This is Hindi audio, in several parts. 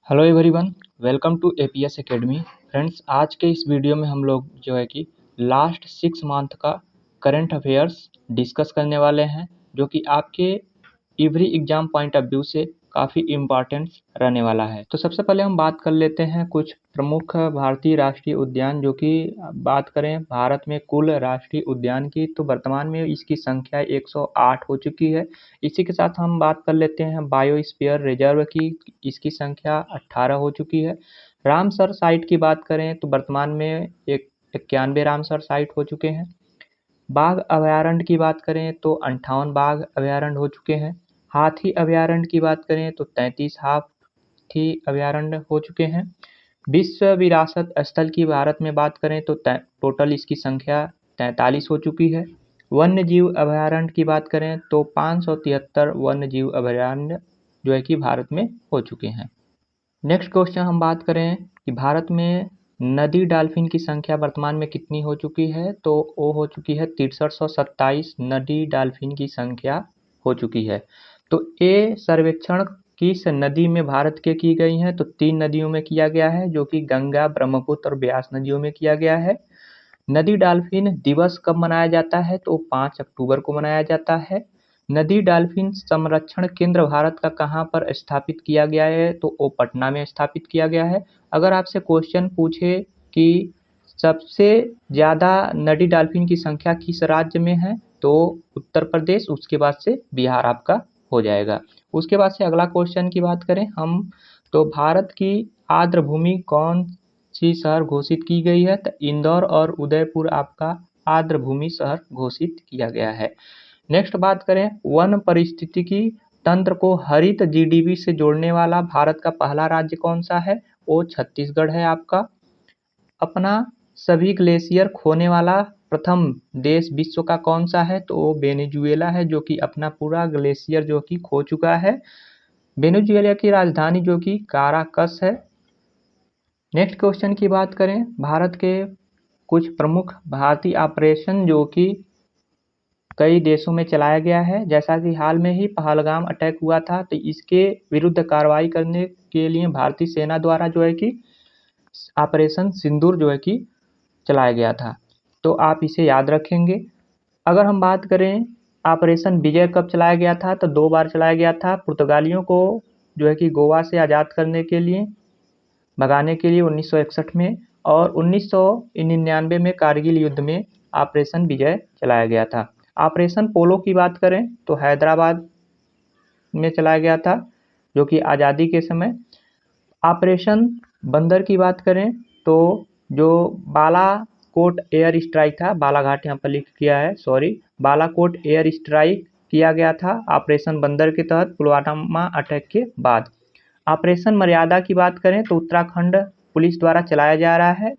Hello everyone, welcome to APS academy. Friends, आज के इस वीडियो में हम लोग जो है कि लास्ट 6 मंथ का करंट अफेयर्स डिस्कस करने वाले हैं, जो कि आपके every exam point of view से काफ़ी इम्पॉर्टेंट रहने वाला है। तो सबसे पहले हम बात कर लेते हैं कुछ प्रमुख भारतीय राष्ट्रीय उद्यान, जो कि बात करें भारत में कुल राष्ट्रीय उद्यान की, तो वर्तमान में इसकी संख्या 108 हो चुकी है। इसी के साथ हम बात कर लेते हैं बायोस्फीयर रिजर्व की, इसकी संख्या 18 हो चुकी है। रामसर साइट की बात करें तो वर्तमान में 91 रामसर साइट हो चुके हैं। बाघ अभयारण्य की बात करें तो 58 बाघ अभयारण्य हो चुके हैं। हाथी अभयारण्य की बात करें तो 33 हाथी अभयारण्य हो चुके हैं। विश्व विरासत स्थल की भारत में बात करें तो टोटल इसकी संख्या 43 हो चुकी है। वन्य जीव अभयारण्य की बात करें तो 573 वन्य जीव अभयारण्य जो है कि भारत में हो चुके हैं। नेक्स्ट क्वेश्चन हम बात करें कि भारत में नदी डॉल्फिन की संख्या वर्तमान में कितनी हो चुकी है, तो वो हो चुकी है 6327 नदी डॉल्फिन की संख्या हो चुकी है। तो ये सर्वेक्षण किस नदी में भारत के की गई हैं, तो 3 नदियों में किया गया है, जो कि गंगा, ब्रह्मपुत्र और ब्यास नदियों में किया गया है। नदी डॉल्फिन दिवस कब मनाया जाता है, तो 5 अक्टूबर को मनाया जाता है। नदी डॉल्फिन संरक्षण केंद्र भारत का कहाँ पर स्थापित किया गया है, तो वो पटना में स्थापित किया गया है। अगर आपसे क्वेश्चन पूछे कि सबसे ज़्यादा नदी डॉल्फिन की संख्या किस राज्य में है, तो उत्तर प्रदेश, उसके बाद से बिहार आपका हो जाएगा। उसके बाद से अगला क्वेश्चन की बात करें हम, तो भारत की आर्द्र भूमि कौन सी शहर घोषित की गई है, तो इंदौर और उदयपुर आपका आर्द्र भूमि शहर घोषित किया गया है। नेक्स्ट बात करें वन पारिस्थितिकी तंत्र को हरित जीडीपी से जोड़ने वाला भारत का पहला राज्य कौन सा है, वो छत्तीसगढ़ है आपका। अपना सभी ग्लेशियर खोने वाला प्रथम देश विश्व का कौन सा है, तो वो वेनेजुएला है, जो कि अपना पूरा ग्लेशियर जो कि खो चुका है। वेनेजुएला की राजधानी जो कि काराकस है। नेक्स्ट क्वेश्चन की बात करें, भारत के कुछ प्रमुख भारतीय ऑपरेशन जो कि कई देशों में चलाया गया है, जैसा कि हाल में ही पहलगाम अटैक हुआ था, तो इसके विरुद्ध कार्रवाई करने के लिए भारतीय सेना द्वारा जो है कि ऑपरेशन सिंदूर जो है कि चलाया गया था, तो आप इसे याद रखेंगे। अगर हम बात करें ऑपरेशन विजय कब चलाया गया था, तो 2 बार चलाया गया था। पुर्तगालियों को जो है कि गोवा से आज़ाद करने के लिए, भगाने के लिए 1961 में, और 1999 में कारगिल युद्ध में ऑपरेशन विजय चलाया गया था। ऑपरेशन पोलो की बात करें तो हैदराबाद में चलाया गया था, जो कि आज़ादी के समय। ऑपरेशन बंदर की बात करें तो जो बालाकोट एयर स्ट्राइक था, बालाघाट यहाँ पर लिख किया है, सॉरी, बालाकोट एयर स्ट्राइक किया गया था ऑपरेशन बंदर के तहत पुलवामा अटैक के बाद। ऑपरेशन मर्यादा की बात करें तो उत्तराखंड पुलिस द्वारा चलाया जा रहा है।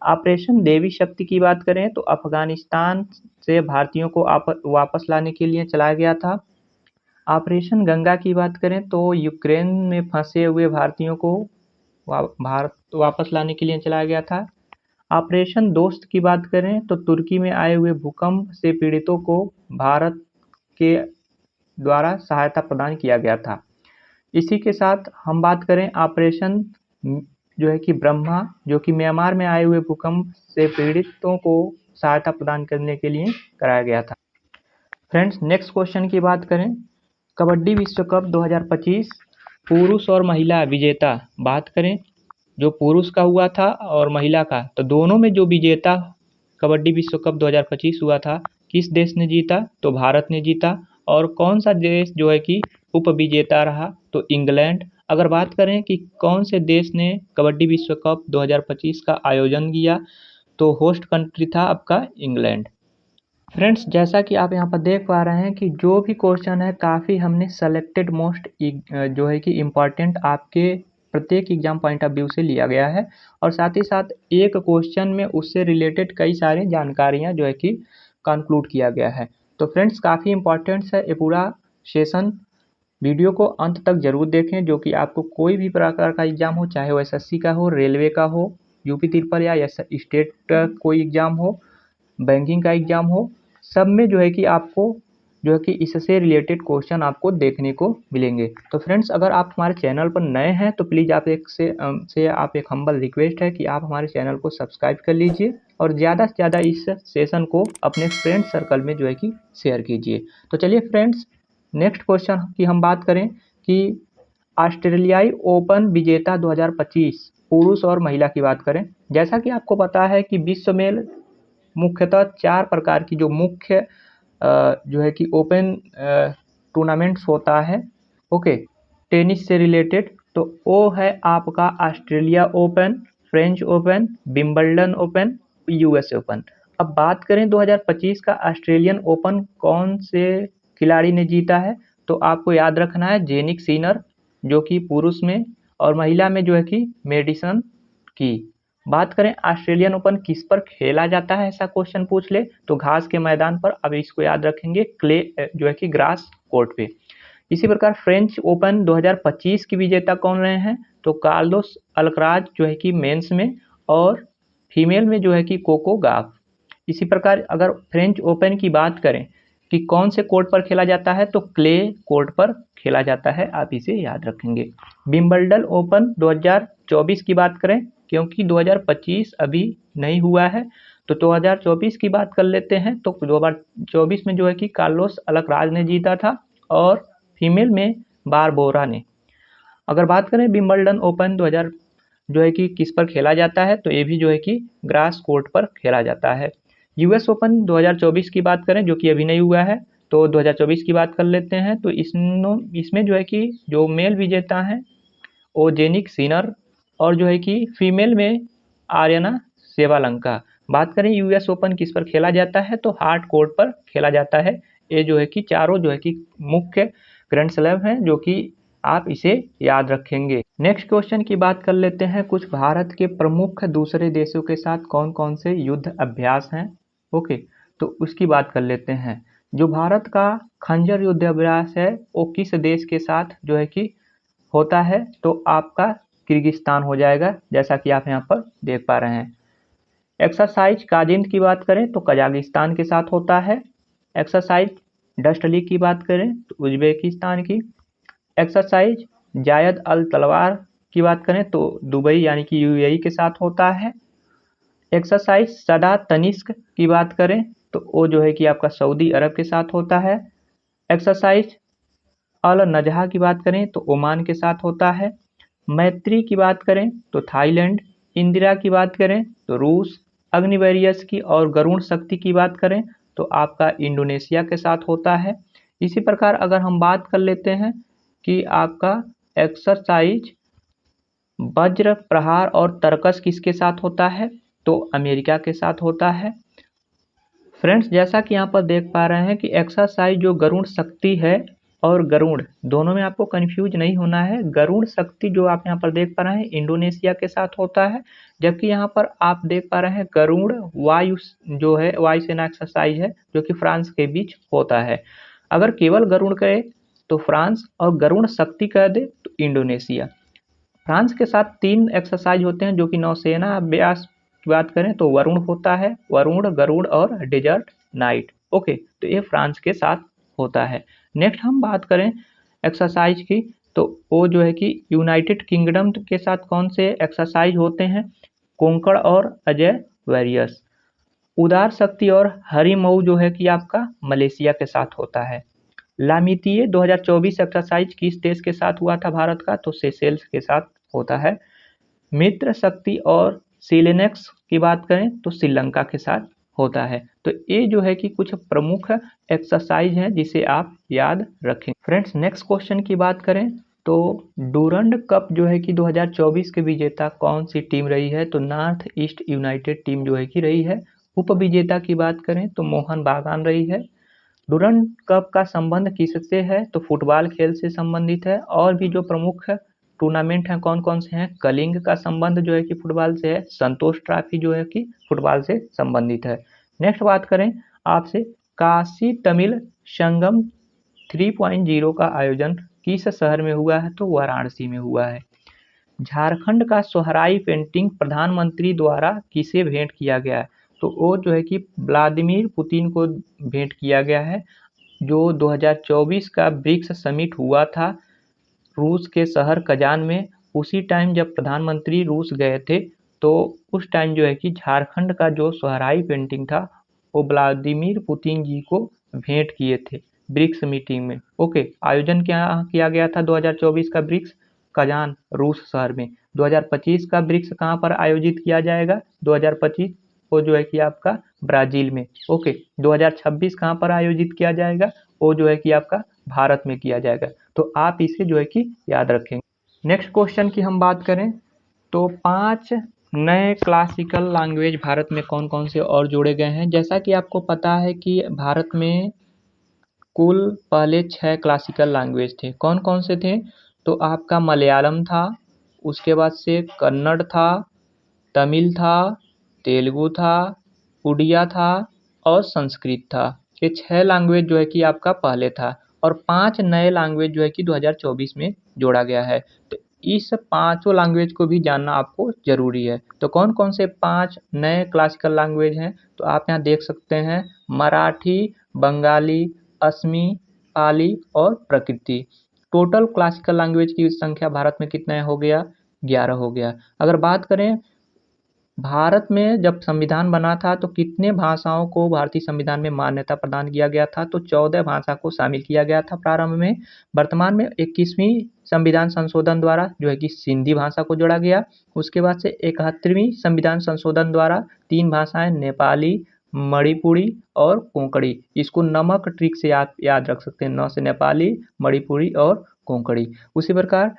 ऑपरेशन देवी शक्ति की बात करें तो अफगानिस्तान से भारतीयों को वापस लाने के लिए चलाया गया था। ऑपरेशन गंगा की बात करें तो यूक्रेन में फंसे हुए भारतीयों को भारत वापस लाने के लिए चलाया गया था। ऑपरेशन दोस्त की बात करें तो तुर्की में आए हुए भूकंप से पीड़ितों को भारत के द्वारा सहायता प्रदान किया गया था। इसी के साथ हम बात करें ऑपरेशन जो है कि ब्रह्मा, जो कि म्यांमार में आए हुए भूकंप से पीड़ितों को सहायता प्रदान करने के लिए कराया गया था। फ्रेंड्स, नेक्स्ट क्वेश्चन की बात करें, कबड्डी विश्व कप 2025 पुरुष और महिला विजेता, बात करें जो पुरुष का हुआ था और महिला का, तो दोनों में जो विजेता कबड्डी विश्व कप 2025 हुआ था, किस देश ने जीता, तो भारत ने जीता। और कौन सा देश जो है कि उप विजेता रहा, तो इंग्लैंड। अगर बात करें कि कौन से देश ने कबड्डी विश्व कप 2025 का आयोजन किया, तो होस्ट कंट्री था आपका इंग्लैंड। फ्रेंड्स, जैसा कि आप यहाँ पर देख पा रहे हैं कि जो भी क्वेश्चन है काफ़ी हमने सेलेक्टेड मोस्ट जो है कि इम्पॉर्टेंट आपके प्रत्येक एग्जाम पॉइंट ऑफ व्यू से लिया गया है, और साथ ही साथ एक क्वेश्चन में उससे रिलेटेड कई सारी जानकारियाँ जो है कि कंक्लूड किया गया है। तो फ्रेंड्स, काफ़ी इम्पॉर्टेंट है ये पूरा सेशन। वीडियो को अंत तक जरूर देखें, जो कि आपको कोई भी प्रकार का एग्जाम हो, चाहे वो एसएससी का हो, रेलवे का हो, यूपी ट्रिपल या स्टेट का कोई एग्जाम हो, बैंकिंग का एग्जाम हो, सब में जो है कि आपको जो है कि इससे रिलेटेड क्वेश्चन आपको देखने को मिलेंगे। तो फ्रेंड्स, अगर आप हमारे चैनल पर नए हैं तो प्लीज़ आप एक हम्बल रिक्वेस्ट है कि आप हमारे चैनल को सब्सक्राइब कर लीजिए और ज़्यादा से ज़्यादा इस सेशन को अपने फ्रेंड सर्कल में जो है कि शेयर कीजिए। तो चलिए फ्रेंड्स, नेक्स्ट क्वेश्चन की हम बात करें कि ऑस्ट्रेलियाई ओपन विजेता 2025 पुरुष और महिला की बात करें। जैसा कि आपको पता है कि विश्व में मुख्यतः 4 प्रकार की जो मुख्य जो है कि ओपन टूर्नामेंट्स होता है, ओके, टेनिस से रिलेटेड। तो वो है आपका Australia open, French open, Wimbledon open, US open. अब बात करें 2025 का ऑस्ट्रेलियन ओपन कौन से खिलाड़ी ने जीता है, तो आपको याद रखना है जेनिक सिनर जो कि पुरुष में, और महिला में जो है कि मेडिसन की। बात करें ऑस्ट्रेलियन ओपन किस पर खेला जाता है, ऐसा क्वेश्चन पूछ ले तो घास के मैदान पर, अब इसको याद रखेंगे, क्ले जो है कि ग्रास कोर्ट पे। इसी प्रकार फ्रेंच ओपन 2025 की विजेता कौन रहे हैं, तो कार्लोस अल्कराज जो है कि मेंस में, और फीमेल में जो है कि कोको गाफ। इसी प्रकार अगर फ्रेंच ओपन की बात करें कि कौन से कोर्ट पर खेला जाता है, तो क्ले कोर्ट पर खेला जाता है, आप इसे याद रखेंगे। विंबलडन ओपन 2024 की बात करें, क्योंकि 2025 अभी नहीं हुआ है तो 2024 की बात कर लेते हैं। तो 2024 में जो है कि कार्लोस अल्कराज ने जीता था और फीमेल में बारबोरा ने। अगर बात करें विंबलडन ओपन 2000 जो है कि किस पर खेला जाता है, तो ये भी जो है कि ग्रास कोर्ट पर खेला जाता है। यूएस ओपन 2024 की बात करें जो कि अभी नहीं हुआ है, तो 2024 की बात कर लेते हैं। तो इसमें जो है कि जो मेल विजेता हैं वो जेनिक सिनर, और जो है कि फीमेल में आर्यना सेवालंका। बात करें यूएस ओपन किस पर खेला जाता है, तो हार्ड कोर्ट पर खेला जाता है। ये जो है कि चारों जो है कि मुख्य ग्रैंड स्लैम हैं जो कि आप इसे याद रखेंगे। नेक्स्ट क्वेश्चन की बात कर लेते हैं, कुछ भारत के प्रमुख दूसरे देशों के साथ कौन कौन से युद्ध अभ्यास हैं, ओके, तो उसकी बात कर लेते हैं। जो भारत का खंजर युद्ध अभ्यास है वो किस देश के साथ जो है कि होता है, तो आपका किर्गिस्तान हो जाएगा, जैसा कि आप यहाँ पर देख पा रहे हैं। एक्सरसाइज काजिंद की बात करें तो कजाकिस्तान के साथ होता है। एक्सरसाइज डस्ट लीग की बात करें तो उज्बेकिस्तान की। एक्सरसाइज जायद अल तलवार की बात करें तो दुबई यानी कि यूएई के साथ होता है। एक्सरसाइज सदा तनिष्क की बात करें तो वो जो है कि आपका सऊदी अरब के साथ होता है। एक्सरसाइज अल नजहा की बात करें तो ओमान के साथ होता है। मैत्री की बात करें तो थाईलैंड। इंदिरा की बात करें तो रूस। अग्निवेरियस की और गरुण शक्ति की बात करें तो आपका इंडोनेशिया के साथ होता है। इसी प्रकार अगर हम बात कर लेते हैं कि आपका एक्सरसाइज वज्र प्रहार और तर्कस किसके साथ होता है, तो अमेरिका के साथ होता है। फ्रेंड्स, जैसा कि यहाँ पर देख पा रहे हैं कि एक्सरसाइज जो गरुड़ शक्ति है और गरुड़ दोनों में आपको कंफ्यूज नहीं होना है। गरुड़ शक्ति जो आप यहाँ पर देख पा रहे हैं इंडोनेशिया के साथ होता है, जबकि यहाँ पर आप देख पा रहे हैं गरुड़ वायु जो है वायुसेना एक्सरसाइज है जो कि फ्रांस के बीच होता है। अगर केवल गरुड़ कहे तो फ्रांस, और गरुड़ शक्ति कह दे तो इंडोनेशिया। फ्रांस के साथ 3 एक्सरसाइज होते हैं जो कि नौसेना अभ्यास की बात करें तो वरुण होता है, वरुण, गरुड़ और डेजर्ट नाइट, ओके, तो ये फ्रांस के साथ होता है। नेक्स्ट हम बात करें एक्सरसाइज की, तो वो जो है कि यूनाइटेड किंगडम के साथ कौन से एक्सरसाइज होते हैं, कोंकण और अजय वेरियस। उदार शक्ति और हरिमऊ जो है कि आपका मलेशिया के साथ होता है। लामितीय 2024 एक्सरसाइज किस देश के साथ हुआ था भारत का, तो सेशेल्स के साथ होता है। मित्र शक्ति और सिलेनेक्स की बात करें तो श्रीलंका के साथ होता है। तो ये जो है कि कुछ प्रमुख एक्सरसाइज हैं जिसे आप याद रखें। फ्रेंड्स, नेक्स्ट क्वेश्चन की बात करें तो डूरंड कप जो है कि 2024 के विजेता कौन सी टीम रही है, तो नॉर्थ ईस्ट यूनाइटेड टीम जो है कि रही है। उप विजेता की बात करें तो मोहन बागान रही है। डूरंड कप का संबंध किससे है, तो फुटबॉल खेल से संबंधित है। और भी जो प्रमुख टूर्नामेंट हैं कौन कौन से हैं, कलिंग का संबंध जो है कि फुटबॉल से है। संतोष ट्रॉफी जो है कि फुटबॉल से संबंधित है। नेक्स्ट बात करें आपसे, काशी तमिल संगम 3.0 का आयोजन किस शहर में हुआ है, तो वाराणसी में हुआ है। झारखंड का सोहराई पेंटिंग प्रधानमंत्री द्वारा किसे भेंट किया गया है, तो वो जो है कि व्लादिमीर पुतिन को भेंट किया गया है। जो 2024 का ब्रिक्स समिट हुआ था रूस के शहर कजान में, उसी टाइम जब प्रधानमंत्री रूस गए थे तो उस टाइम जो है कि झारखंड का जो सोहराई पेंटिंग था वो व्लादिमीर पुतिन जी को भेंट किए थे ब्रिक्स मीटिंग में। ओके, आयोजन क्या किया गया था 2024 का ब्रिक्स? कजान रूस शहर में। 2025 का ब्रिक्स कहाँ पर आयोजित किया जाएगा? 2025 वो जो है कि आपका ब्राजील में। ओके, 2026 कहाँ पर आयोजित किया जाएगा? वो जो है कि आपका भारत में किया जाएगा। तो आप इसे जो है कि याद रखेंगे। नेक्स्ट क्वेश्चन की हम बात करें तो 5 नए क्लासिकल लैंग्वेज भारत में कौन कौन से और जोड़े गए हैं। जैसा कि आपको पता है कि भारत में कुल पहले 6 क्लासिकल लैंग्वेज थे। कौन कौन से थे? तो आपका मलयालम था, उसके बाद से कन्नड़ था, तमिल था, तेलुगु था, उड़िया था और संस्कृत था। ये 6 लैंग्वेज जो है कि आपका पहले था और 5 नए लैंग्वेज जो है कि 2024 में जोड़ा गया है। तो इस पांचों लैंग्वेज को भी जानना आपको ज़रूरी है। तो कौन कौन से 5 नए क्लासिकल लैंग्वेज हैं? तो आप यहाँ देख सकते हैं मराठी, बंगाली, असमी, पाली और प्रकृति। टोटल क्लासिकल लैंग्वेज की संख्या भारत में कितना हो गया? 11 हो गया। अगर बात करें भारत में जब संविधान बना था तो कितने भाषाओं को भारतीय संविधान में मान्यता प्रदान किया गया था? तो 14 भाषा को शामिल किया गया था प्रारंभ में। वर्तमान में 21वीं संविधान संशोधन द्वारा जो है कि सिंधी भाषा को जोड़ा गया। उसके बाद से 71वीं संविधान संशोधन द्वारा 3 भाषाएं नेपाली, मणिपुरी और कोंकणी। इसको नमक ट्रिक से आप याद रख सकते हैं। न से नेपाली, मणिपुरी और कोंकणी। उसी प्रकार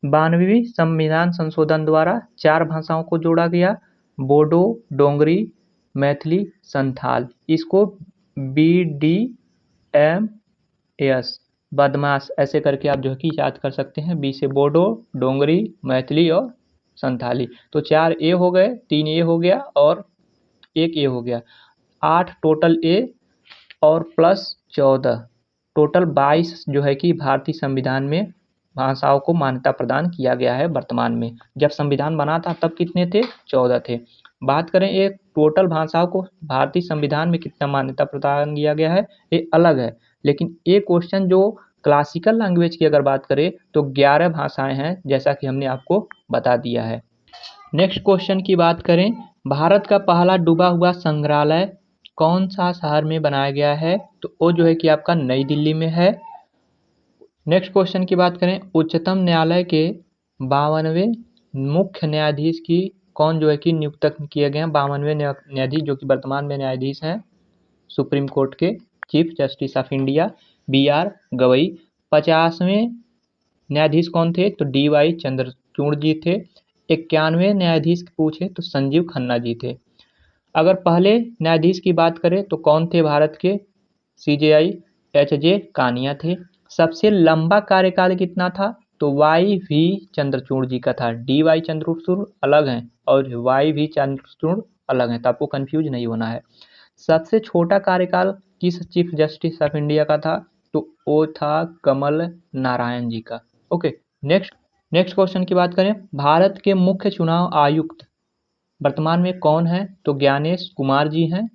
92वीं संविधान संशोधन द्वारा 4 भाषाओं को जोड़ा गया। बोडो, डोंगरी, मैथिली, संथाल। इसको BDMS बदमाश ऐसे करके आप जो है कि याद कर सकते हैं। बी से बोडो, डोंगरी, मैथिली और संथाली। तो 4 ए हो गए, 3 ए हो गया और 1 ए हो गया। 8 टोटल ए और प्लस 14 टोटल 22 जो है कि भारतीय संविधान में भाषाओं को मान्यता प्रदान किया गया है वर्तमान में। जब संविधान बना था तब कितने थे? 14 थे। बात करें एक टोटल भाषाओं को भारतीय संविधान में कितना मान्यता प्रदान किया गया है, ये अलग है। लेकिन एक क्वेश्चन जो क्लासिकल लैंग्वेज की अगर बात करें तो 11 भाषाएं हैं, जैसा कि हमने आपको बता दिया है। नेक्स्ट क्वेश्चन की बात करें, भारत का पहला डूबा हुआ संग्रहालय कौन सा शहर में बनाया गया है? तो वो जो है कि आपका नई दिल्ली में है। नेक्स्ट क्वेश्चन की बात करें, उच्चतम न्यायालय के 52वें मुख्य न्यायाधीश की कौन जो है कि नियुक्त किए गए हैं? 52वें न्यायाधीश जो कि वर्तमान में न्यायाधीश हैं सुप्रीम कोर्ट के chief justice of India BR Gavai. 50वें न्यायाधीश कौन थे? तो DY चंद्रचूड़ जी थे। 91वें न्यायाधीश पूछे तो संजीव खन्ना जी थे। अगर पहले न्यायाधीश की बात करें तो कौन थे भारत के? CJI HJ कानिया थे। सबसे लंबा कार्यकाल कितना था? तो YV चंद्रचूड़ जी का था। DY चंद्रचूड़ अलग हैं और YV चंद्रचूड़ अलग हैं, तो आपको कंफ्यूज नहीं होना है। सबसे छोटा कार्यकाल किस चीफ जस्टिस ऑफ इंडिया का था? तो वो था कमल नारायण जी का। ओके, नेक्स्ट क्वेश्चन की बात करें, भारत के मुख्य चुनाव आयुक्त वर्तमान में कौन है? तो ज्ञानेश कुमार जी हैं।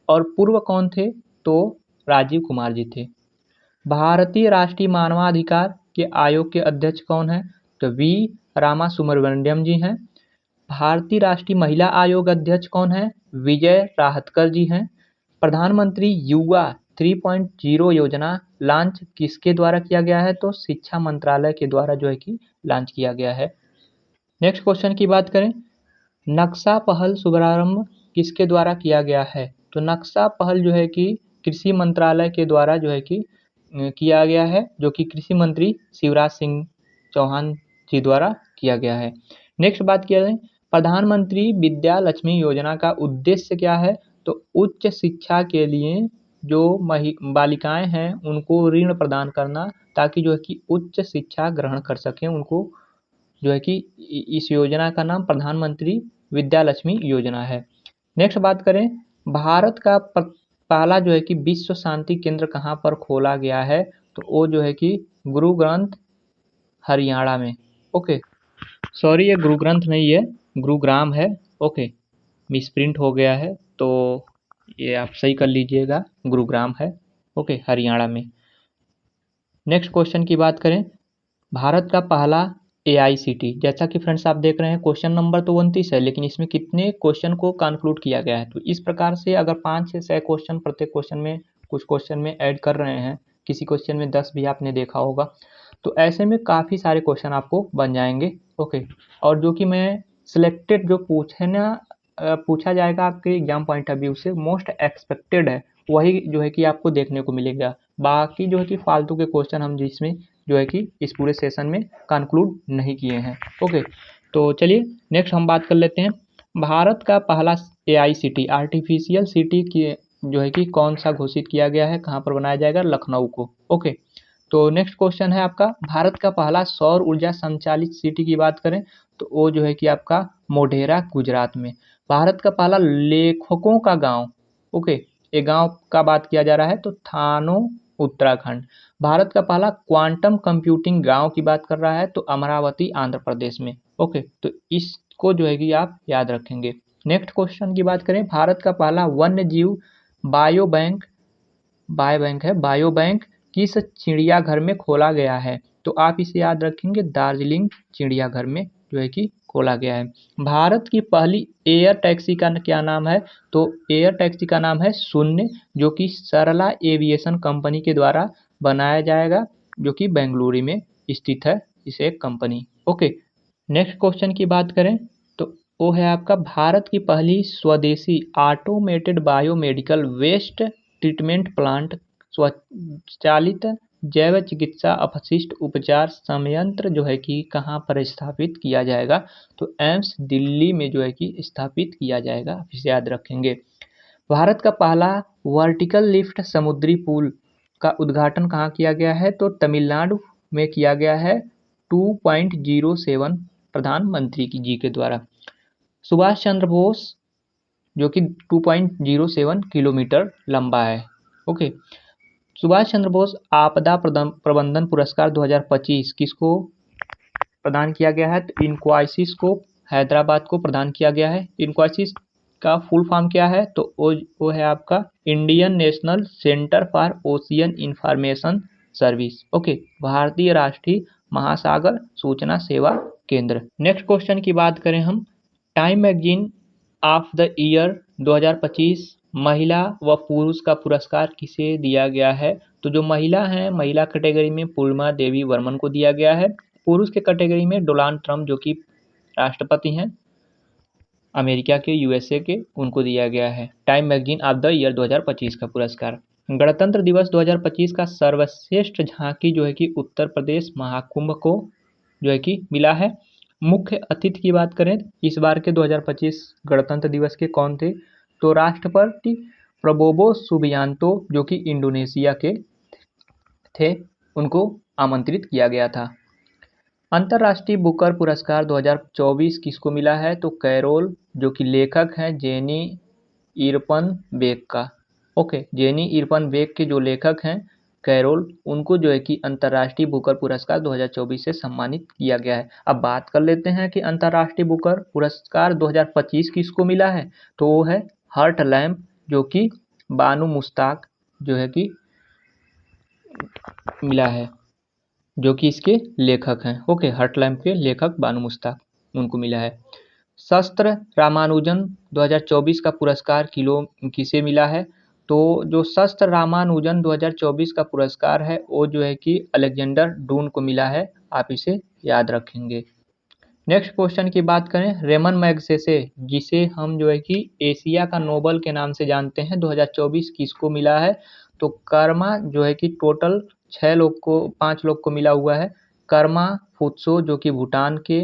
और पूर्व कौन थे? तो राजीव कुमार जी थे। भारतीय राष्ट्रीय मानवाधिकार के आयोग के अध्यक्ष कौन है? तो V रामासुब्रमण्यम जी हैं। भारतीय राष्ट्रीय महिला आयोग अध्यक्ष कौन है? विजय राहतकर जी हैं। प्रधानमंत्री युवा 3.0 योजना लॉन्च किसके द्वारा किया गया है? तो शिक्षा मंत्रालय के द्वारा जो है कि लॉन्च किया गया है। नेक्स्ट क्वेश्चन की बात करें, नक्शा पहल शुभारंभ किसके द्वारा किया गया है? तो नक्शा पहल जो है कि कृषि मंत्रालय के द्वारा जो है कि किया गया है, जो कि कृषि मंत्री शिवराज सिंह चौहान जी द्वारा किया गया है। नेक्स्ट बात किया जाए, प्रधानमंत्री विद्या लक्ष्मी योजना का उद्देश्य क्या है? तो उच्च शिक्षा के लिए जो बालिकाएं हैं उनको ऋण प्रदान करना, ताकि जो है कि उच्च शिक्षा ग्रहण कर सकें उनको। जो है कि इस योजना का नाम प्रधानमंत्री विद्या लक्ष्मी योजना है। नेक्स्ट बात करें, भारत का पहला जो है कि विश्व शांति केंद्र कहाँ पर खोला गया है? तो वो जो है कि गुरुग्राम हरियाणा में। ओके, सॉरी ये गुरुग्राम नहीं है, गुरुग्राम है। ओके, मिसप्रिंट हो गया है तो ये आप सही कर लीजिएगा, गुरुग्राम है। ओके, हरियाणा में। नेक्स्ट क्वेश्चन की बात करें, भारत का पहला AICT, जैसा कि फ्रेंड्स आप देख रहे हैं क्वेश्चन नंबर तो 29 है, लेकिन इसमें कितने क्वेश्चन को कंक्लूड किया गया है, तो इस प्रकार से अगर 5 से 6 क्वेश्चन प्रत्येक क्वेश्चन में कुछ क्वेश्चन में ऐड कर रहे हैं, किसी क्वेश्चन में 10 भी आपने देखा होगा, तो ऐसे में काफ़ी सारे क्वेश्चन आपको बन जाएंगे। ओके, और जो कि मैं सिलेक्टेड जो पूछा जाएगा आपके एग्जाम पॉइंट ऑफ व्यू से मोस्ट एक्सपेक्टेड है, वही जो है कि आपको देखने को मिलेगा। बाकी जो है कि फालतू के क्वेश्चन हम जिसमें जो है कि इस पूरे सेशन में कंक्लूड नहीं किए हैं। ओके, तो चलिए नेक्स्ट हम बात कर लेते हैं, भारत का पहला AICT आर्टिफिशियल सिटी की जो है कि कौन सा घोषित किया गया है, कहाँ पर बनाया जाएगा, लखनऊ को। ओके, तो नेक्स्ट क्वेश्चन है आपका, भारत का पहला सौर ऊर्जा संचालित सिटी की बात करें तो वो जो है कि आपका मोढेरा गुजरात में। भारत का पहला लेखकों का गांव, ओके, ये गांव का बात किया जा रहा है तो थानो उत्तराखंड। भारत का पहला क्वांटम कंप्यूटिंग गांव की बात कर रहा है तो अमरावती आंध्र प्रदेश में। ओके, तो इसको जो है कि आप याद रखेंगे। नेक्स्ट क्वेश्चन की बात करें, भारत का पहला वन्य जीव बायो बैंक किस चिड़ियाघर में खोला गया है, तो आप इसे याद रखेंगे, दार्जिलिंग चिड़ियाघर में जो है कि खोला गया है। भारत की पहली एयर टैक्सी का क्या नाम है, तो एयर टैक्सी का नाम है शून्य, जो कि सरला एविएशन कंपनी के द्वारा बनाया जाएगा, जो कि बेंगलुरु में स्थित है इसे एक कंपनी। ओके, नेक्स्ट क्वेश्चन की बात करें तो वो है आपका, भारत की पहली स्वदेशी automated biomedical waste treatment plant स्वचालित जैव चिकित्सा अपशिष्ट उपचार संयंत्र जो है कि कहाँ पर स्थापित किया जाएगा, तो एम्स दिल्ली में जो है कि स्थापित किया जाएगा, इसे याद रखेंगे। भारत का पहला वर्टिकल लिफ्ट समुद्री पुल का उद्घाटन कहाँ किया गया है, तो तमिलनाडु में किया गया है 2.07 प्रधानमंत्री जी के द्वारा। सुभाष चंद्र बोस जो कि 2.07 किलोमीटर लंबा है। ओके, सुभाष चंद्र बोस आपदा प्रबंधन पुरस्कार 2025 किसको प्रदान किया गया है, तो इन्क्वाइसिस को हैदराबाद को प्रदान किया गया है। इन्क्वाइसिस का फुल फॉर्म क्या है, तो वो है आपका Indian national centre for ocean information service. Okay, भारतीय राष्ट्रीय महासागर सूचना सेवा केंद्र। नेक्स्ट क्वेश्चन की बात करें हम, time magazine of the year 2025 महिला व पुरुष का पुरस्कार किसे दिया गया है, तो जो महिला हैं, महिला कैटेगरी में पूर्णिमा देवी वर्मन को दिया गया है। पुरुष के कैटेगरी में डोनाल्ड ट्रंप जो कि राष्ट्रपति हैं अमेरिका के, USA के, उनको दिया गया है time magazine of the year 2025 का पुरस्कार। गणतंत्र दिवस 2025 का सर्वश्रेष्ठ झांकी जो है कि उत्तर प्रदेश महाकुंभ को जो है कि मिला है। मुख्य अतिथि की बात करें इस बार के 2025 गणतंत्र दिवस के कौन थे, तो राष्ट्रपति प्रबोवो सुबियांतो जो कि इंडोनेशिया के थे, उनको आमंत्रित किया गया था। अंतर्राष्ट्रीय बुकर पुरस्कार 2024 किसको मिला है, तो कैरोल जो कि लेखक हैं जेनी इरपनबेक का। ओके, जेनी इरपनबेक के जो लेखक हैं कैरोल, उनको जो है कि अंतर्राष्ट्रीय बुकर पुरस्कार 2024 से सम्मानित किया गया है। अब बात कर लेते हैं कि अंतर्राष्ट्रीय बुकर पुरस्कार 2025 किसको मिला है, तो वो है हर्ट लैम्प जो कि बानू मुश्ताक जो है कि मिला है, जो कि इसके लेखक हैं। ओके, हर्ट लैम्प के लेखक बानू मुश्ताक, उनको मिला है। शस्त्र रामानुजन 2024 का पुरस्कार किसे मिला है, तो जो शस्त्र रामानुजन 2024 का पुरस्कार है वो जो है कि अलेक्जेंडर डून को मिला है, आप इसे याद रखेंगे। नेक्स्ट क्वेश्चन की बात करें, रेमन मैग्सेसे जिसे हम जो है कि एशिया का नोबल के नाम से जानते हैं 2024 किसको मिला है, तो कर्मा जो है कि टोटल 5 लोग को मिला हुआ है। कर्मा फुत्सो जो कि भूटान के,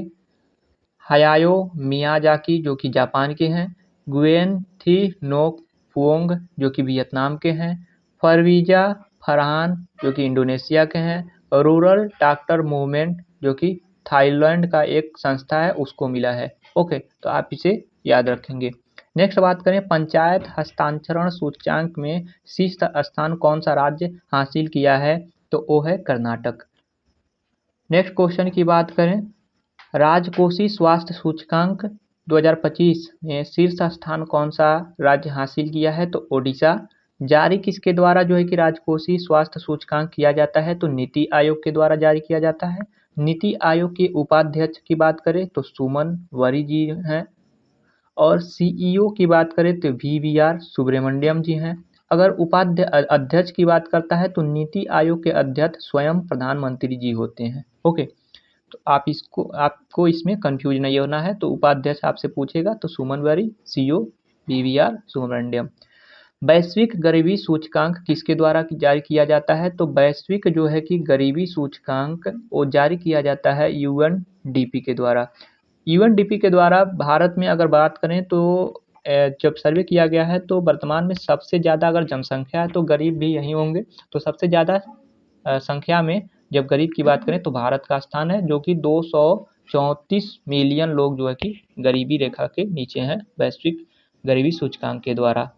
हायायो मियाजाकी जो कि जापान के हैं, गुएन थी नोक फुओंग जो कि वियतनाम के हैं, फरवीजा फरहान जो कि इंडोनेशिया के हैं, रूरल डॉक्टर मूवमेंट जो कि थाईलैंड का एक संस्था है उसको मिला है। ओके, तो आप इसे याद रखेंगे। नेक्स्ट बात करें, पंचायत हस्तांतरण सूचकांक में शीर्ष स्थान कौन सा राज्य हासिल किया है, तो वो है कर्नाटक। नेक्स्ट क्वेश्चन की बात करें, राजकोषीय स्वास्थ्य सूचकांक 2025 में शीर्ष स्थान कौन सा राज्य हासिल किया है, तो ओडिशा जारी किसके द्वारा जो है कि राजकोषीय स्वास्थ्य सूचकांक किया जाता है, तो नीति आयोग के द्वारा जारी किया जाता है। नीति आयोग के उपाध्यक्ष की बात करें तो सुमन वरी जी हैं, और सीईओ की बात करें तो वीवीआर सुब्रमण्यम जी हैं। अगर अध्यक्ष की बात करता है तो नीति आयोग के अध्यक्ष स्वयं प्रधानमंत्री जी होते हैं। ओके, तो आपको इसमें कंफ्यूज नहीं होना है। तो उपाध्यक्ष आपसे पूछेगा तो सुमन वरी, सीईओ वीवीआर सुब्रमण्यम। वैश्विक गरीबी सूचकांक किसके द्वारा जारी किया जाता है, तो वैश्विक जो है कि गरीबी सूचकांक वो जारी किया जाता है यूएनडीपी के द्वारा। यूएनडीपी के द्वारा भारत में अगर बात करें तो जब सर्वे किया गया है तो वर्तमान में सबसे ज़्यादा अगर जनसंख्या है तो गरीब भी यहीं होंगे। तो सबसे ज़्यादा संख्या में जब गरीब की बात करें तो भारत का स्थान है, जो कि 234 मिलियन लोग जो है कि गरीबी रेखा के नीचे हैं वैश्विक गरीबी सूचकांक के द्वारा।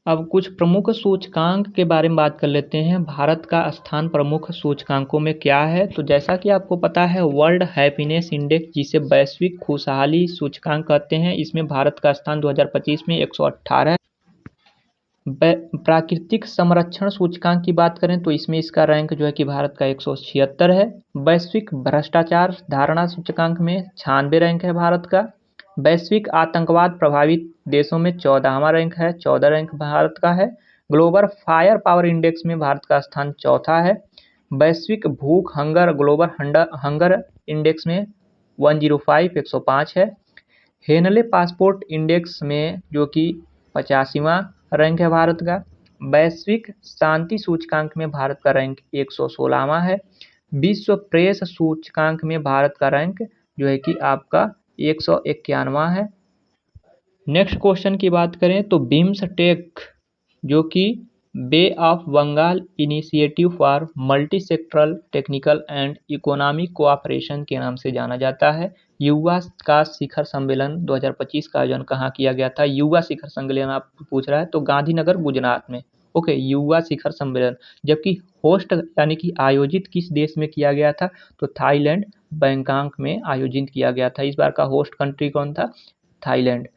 अब कुछ प्रमुख सूचकांक के बारे में बात कर लेते हैं। भारत का स्थान प्रमुख सूचकांकों में क्या है, तो जैसा कि आपको पता है वर्ल्ड हैप्पीनेस इंडेक्स, जिसे वैश्विक खुशहाली सूचकांक कहते हैं, इसमें भारत का स्थान 2025 में 118 है। प्राकृतिक संरक्षण सूचकांक की बात करें तो इसमें इसका रैंक जो है कि भारत का 176 है। वैश्विक भ्रष्टाचार धारणा सूचकांक में 96 रैंक है भारत का। वैश्विक आतंकवाद प्रभावित देशों में 14वां रैंक है, 14 रैंक भारत का है। ग्लोबल फायर पावर इंडेक्स में भारत का स्थान चौथा है। वैश्विक भूख हंगर ग्लोबल हंगर इंडेक्स में 105 105 है। हेनले पासपोर्ट इंडेक्स में जो कि 85वां रैंक है भारत का। वैश्विक शांति सूचकांक में भारत का रैंक 116वां है। विश्व प्रेस सूचकांक में भारत का रैंक जो है कि आपका 151वां है। नेक्स्ट क्वेश्चन की बात करें तो बिम्सटेक, जो कि bay of Bengal initiative for multi sectoral technical and economic cooperation के नाम से जाना जाता है। युवा का शिखर सम्मेलन 2025 का आयोजन कहाँ किया गया था? युवा शिखर सम्मेलन आप पूछ रहा है तो गांधीनगर गुजरात में। ओके, युवा शिखर सम्मेलन। जबकि होस्ट यानी कि आयोजित किस देश में किया गया था, तो थाईलैंड बैंकॉक में आयोजित किया गया था। इस बार का होस्ट कंट्री कौन था? थाईलैंड।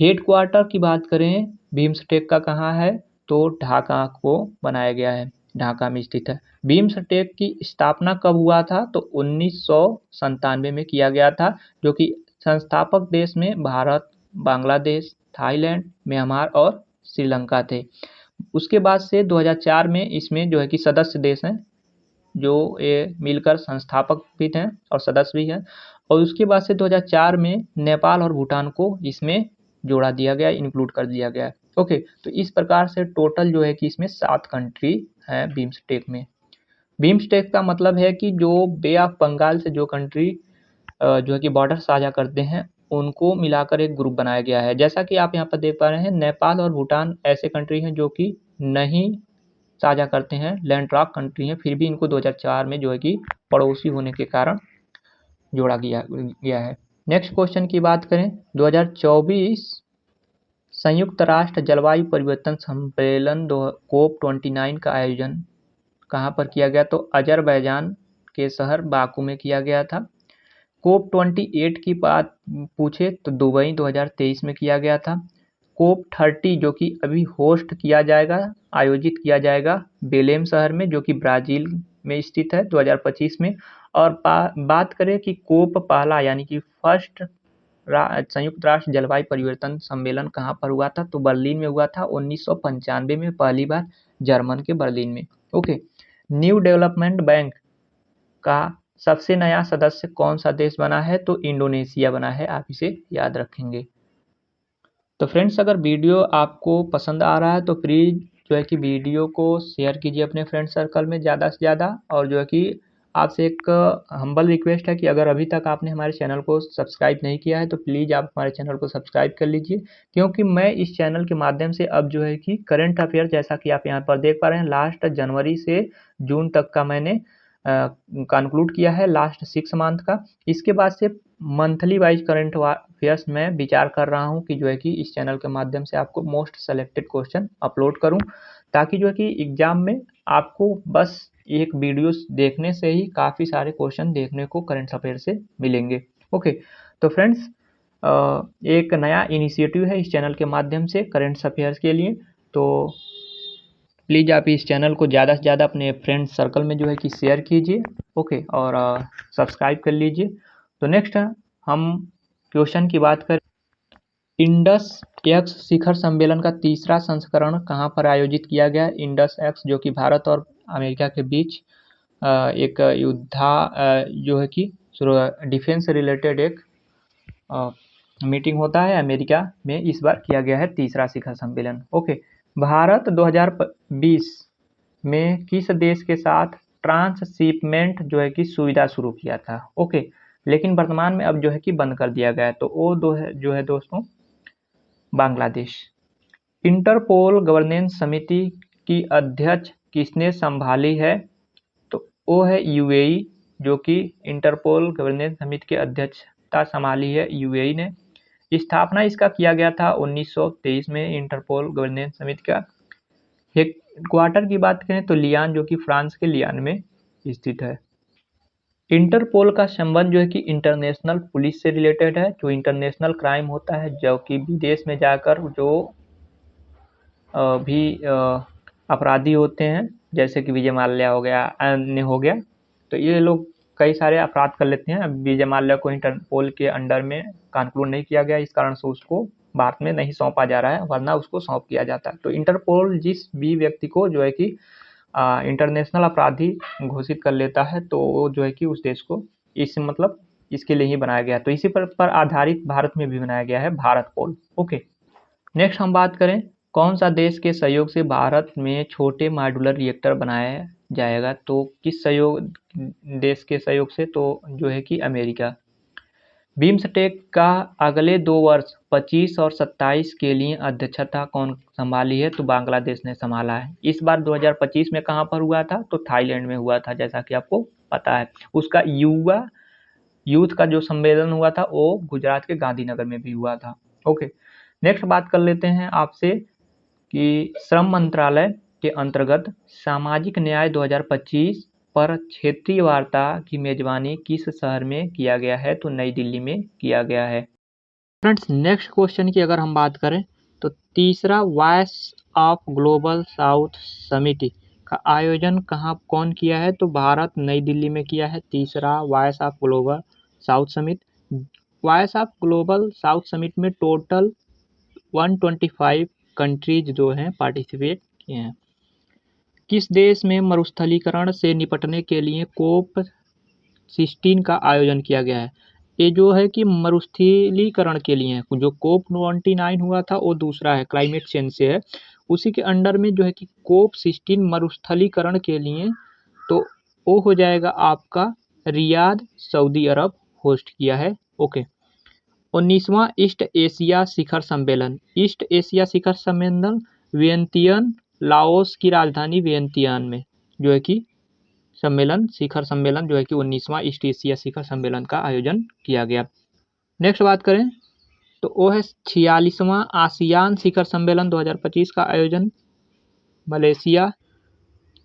हेडक्वार्टर की बात करें बिम्सटेक का कहाँ है, तो ढाका को बनाया गया है, ढाका में स्थित है। बिम्सटेक की स्थापना कब हुआ था, तो 1997 में किया गया था, जो कि संस्थापक देश में भारत, बांग्लादेश, थाईलैंड, म्यांमार और श्रीलंका थे। उसके बाद से 2004 में इसमें जो है कि सदस्य देश हैं, जो ये मिलकर संस्थापक भी हैं और सदस्य भी हैं। और उसके बाद से 2004 में नेपाल और भूटान को इसमें जोड़ा दिया गया, इंक्लूड कर दिया गया। ओके, तो इस प्रकार से टोटल जो है कि इसमें 7 कंट्री हैं बिम्सटेक में। बिम्सटेक का मतलब है कि जो बे ऑफ बंगाल से जो कंट्री जो है कि बॉर्डर साझा करते हैं उनको मिलाकर एक ग्रुप बनाया गया है। जैसा कि आप यहाँ पर देख पा रहे हैं, नेपाल और भूटान ऐसे कंट्री हैं जो कि नहीं साझा करते हैं, लैंडलॉक कंट्री हैं, फिर भी इनको 2004 में जो है कि पड़ोसी होने के कारण जोड़ा गया है। नेक्स्ट क्वेश्चन की बात करें, 2024 संयुक्त राष्ट्र जलवायु परिवर्तन सम्मेलन COP29 का आयोजन कहाँ पर किया गया, तो अजरबैजान के शहर बाकू में किया गया था। COP28 की बात पूछे तो दुबई 2023 में किया गया था। COP30 जो कि अभी होस्ट किया जाएगा, आयोजित किया जाएगा बेलेम शहर में, जो कि ब्राज़ील में स्थित है 2025 में। और बात करें कि कोप पहला यानी कि फर्स्ट संयुक्त राष्ट्र जलवायु परिवर्तन सम्मेलन कहाँ पर हुआ था, तो बर्लिन में हुआ था 1995 में, पहली बार जर्मन के बर्लिन में। ओके, न्यू डेवलपमेंट बैंक का सबसे नया सदस्य कौन सा देश बना है, तो इंडोनेशिया बना है, आप इसे याद रखेंगे। तो फ्रेंड्स, अगर वीडियो आपको पसंद आ रहा है तो प्लीज़ जो है कि वीडियो को शेयर कीजिए अपने फ्रेंड सर्कल में ज़्यादा से ज़्यादा। और जो है कि आपसे एक हम्बल रिक्वेस्ट है कि अगर अभी तक आपने हमारे चैनल को सब्सक्राइब नहीं किया है तो प्लीज़ आप हमारे चैनल को सब्सक्राइब कर लीजिए, क्योंकि मैं इस चैनल के माध्यम से अब जो है कि करंट अफेयर, जैसा कि आप यहाँ पर देख पा रहे हैं, लास्ट जनवरी से जून तक का मैंने कंक्लूड किया है, लास्ट 6 मंथ का। इसके बाद से मंथली वाइज करंट अफेयर्स में विचार कर रहा हूं कि जो है कि इस चैनल के माध्यम से आपको मोस्ट सेलेक्टेड क्वेश्चन अपलोड करूं, ताकि जो है कि एग्जाम में आपको बस एक वीडियो देखने से ही काफ़ी सारे क्वेश्चन देखने को करंट अफेयर से मिलेंगे। ओके, तो फ्रेंड्स, एक नया इनिशिएटिव है इस चैनल के माध्यम से करंट अफेयर्स के लिए। तो प्लीज़ आप इस चैनल को ज़्यादा से ज़्यादा अपने फ्रेंड सर्कल में जो है कि शेयर कीजिए, ओके, और सब्सक्राइब कर लीजिए। तो नेक्स्ट हम क्वेश्चन की बात करें, इंडस एक्स शिखर सम्मेलन का तीसरा संस्करण कहाँ पर आयोजित किया गया? इंडस एक्स जो कि भारत और अमेरिका के बीच एक जो है कि डिफेंस रिलेटेड एक मीटिंग होता है अमेरिका में, इस बार किया गया है तीसरा शिखर सम्मेलन। ओके, भारत 2020 में किस देश के साथ ट्रांसशिपमेंट जो है कि सुविधा शुरू किया था? ओके, लेकिन वर्तमान में अब जो है कि बंद कर दिया गया है। तो वो जो है दोस्तों बांग्लादेश। इंटरपोल गवर्नेंस समिति की अध्यक्ष किसने संभाली है? तो वो है यूएई, जो कि इंटरपोल गवर्नेंस समिति की अध्यक्षता संभाली है यूएई ने। स्थापना इसका किया गया था 1923 में इंटरपोल गवर्नेंस समिति का। हेडक्वार्टर की बात करें तो लियान, जो कि फ्रांस के लियान में स्थित है। इंटरपोल का संबंध जो है कि इंटरनेशनल पुलिस से रिलेटेड है। जो इंटरनेशनल क्राइम होता है, जो कि विदेश में जाकर जो भी अपराधी होते हैं, जैसे कि विजय माल्या हो गया, अन्य हो गया, तो ये लोग कई सारे अपराध कर लेते हैं। विजय माल्या को इंटरपोल के अंडर में कंक्लूड नहीं किया गया, इस कारण से उसको भारत में नहीं सौंपा जा रहा है, वरना उसको सौंप किया जाता है। तो इंटरपोल जिस भी व्यक्ति को जो है कि इंटरनेशनल अपराधी घोषित कर लेता है, तो वो जो है कि उस देश को मतलब इसके लिए ही बनाया गया। तो इसी पर आधारित भारत में भी बनाया गया है भारत पोल। ओके, नेक्स्ट हम बात करें, कौन सा देश के सहयोग से भारत में छोटे मॉड्यूलर रिएक्टर बनाया जाएगा? तो किस देश के सहयोग से? तो जो है कि अमेरिका। बिम्स्टेक का अगले 2 वर्ष 25 और 27 के लिए अध्यक्षता कौन संभाली है? तो बांग्लादेश ने संभाला है। इस बार 2025 में कहाँ पर हुआ था? तो थाईलैंड में हुआ था, जैसा कि आपको पता है। उसका यूथ का जो सम्मेलन हुआ था वो गुजरात के गांधीनगर में भी हुआ था। ओके, नेक्स्ट बात कर लेते हैं आपसे कि श्रम मंत्रालय के अंतर्गत सामाजिक न्याय 2025 पर क्षेत्रीय वार्ता की मेजबानी किस शहर में किया गया है? तो नई दिल्ली में किया गया है। फ्रेंड्स, नेक्स्ट क्वेश्चन की अगर हम बात करें तो तीसरा voice of global south summit का आयोजन कौन किया है? तो भारत नई दिल्ली में किया है तीसरा voice of global south summit. Voice of global south summit में टोटल 125 कंट्रीज जो हैं पार्टिसिपेट किए हैं। किस देश में मरुस्थलीकरण से निपटने के लिए कोप 16 का आयोजन किया गया है? ये जो है कि मरुस्थलीकरण के लिए है। जो कोप 29 हुआ था वो दूसरा है, क्लाइमेट चेंज से है। उसी के अंडर में जो है कि कोप 16 मरुस्थलीकरण के लिए, तो वो हो जाएगा आपका रियाद, सऊदी अरब होस्ट किया है। ओके, 19वां ईस्ट एशिया शिखर सम्मेलन। ईस्ट एशिया शिखर सम्मेलन वियंतियन, लाओस की राजधानी वियंतियन में जो है कि शिखर सम्मेलन जो है कि 19वां ईस्ट एशिया शिखर सम्मेलन का आयोजन किया गया। नेक्स्ट बात करें तो वो है 46वां आसियान शिखर सम्मेलन 2025 का आयोजन मलेशिया।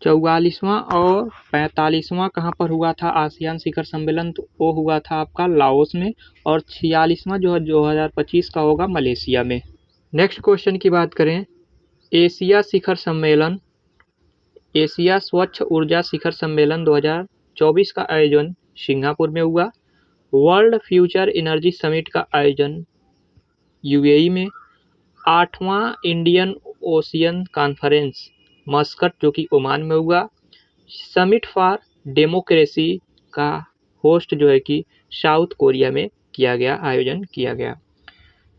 44वां और 45वां कहाँ पर हुआ था आसियान शिखर सम्मेलन? तो वो हुआ था आपका लाओस में। और 46वां जो है 2025 का होगा मलेशिया में। नेक्स्ट क्वेश्चन की बात करें, एशिया शिखर सम्मेलन, एशिया स्वच्छ ऊर्जा शिखर सम्मेलन 2024 का आयोजन सिंगापुर में हुआ। वर्ल्ड फ्यूचर एनर्जी समिट का आयोजन यूएई में। 8वां इंडियन ओशियन कॉन्फ्रेंस मस्कट जो कि ओमान में हुआ। समिट फॉर डेमोक्रेसी का होस्ट जो है कि साउथ कोरिया में आयोजन किया गया।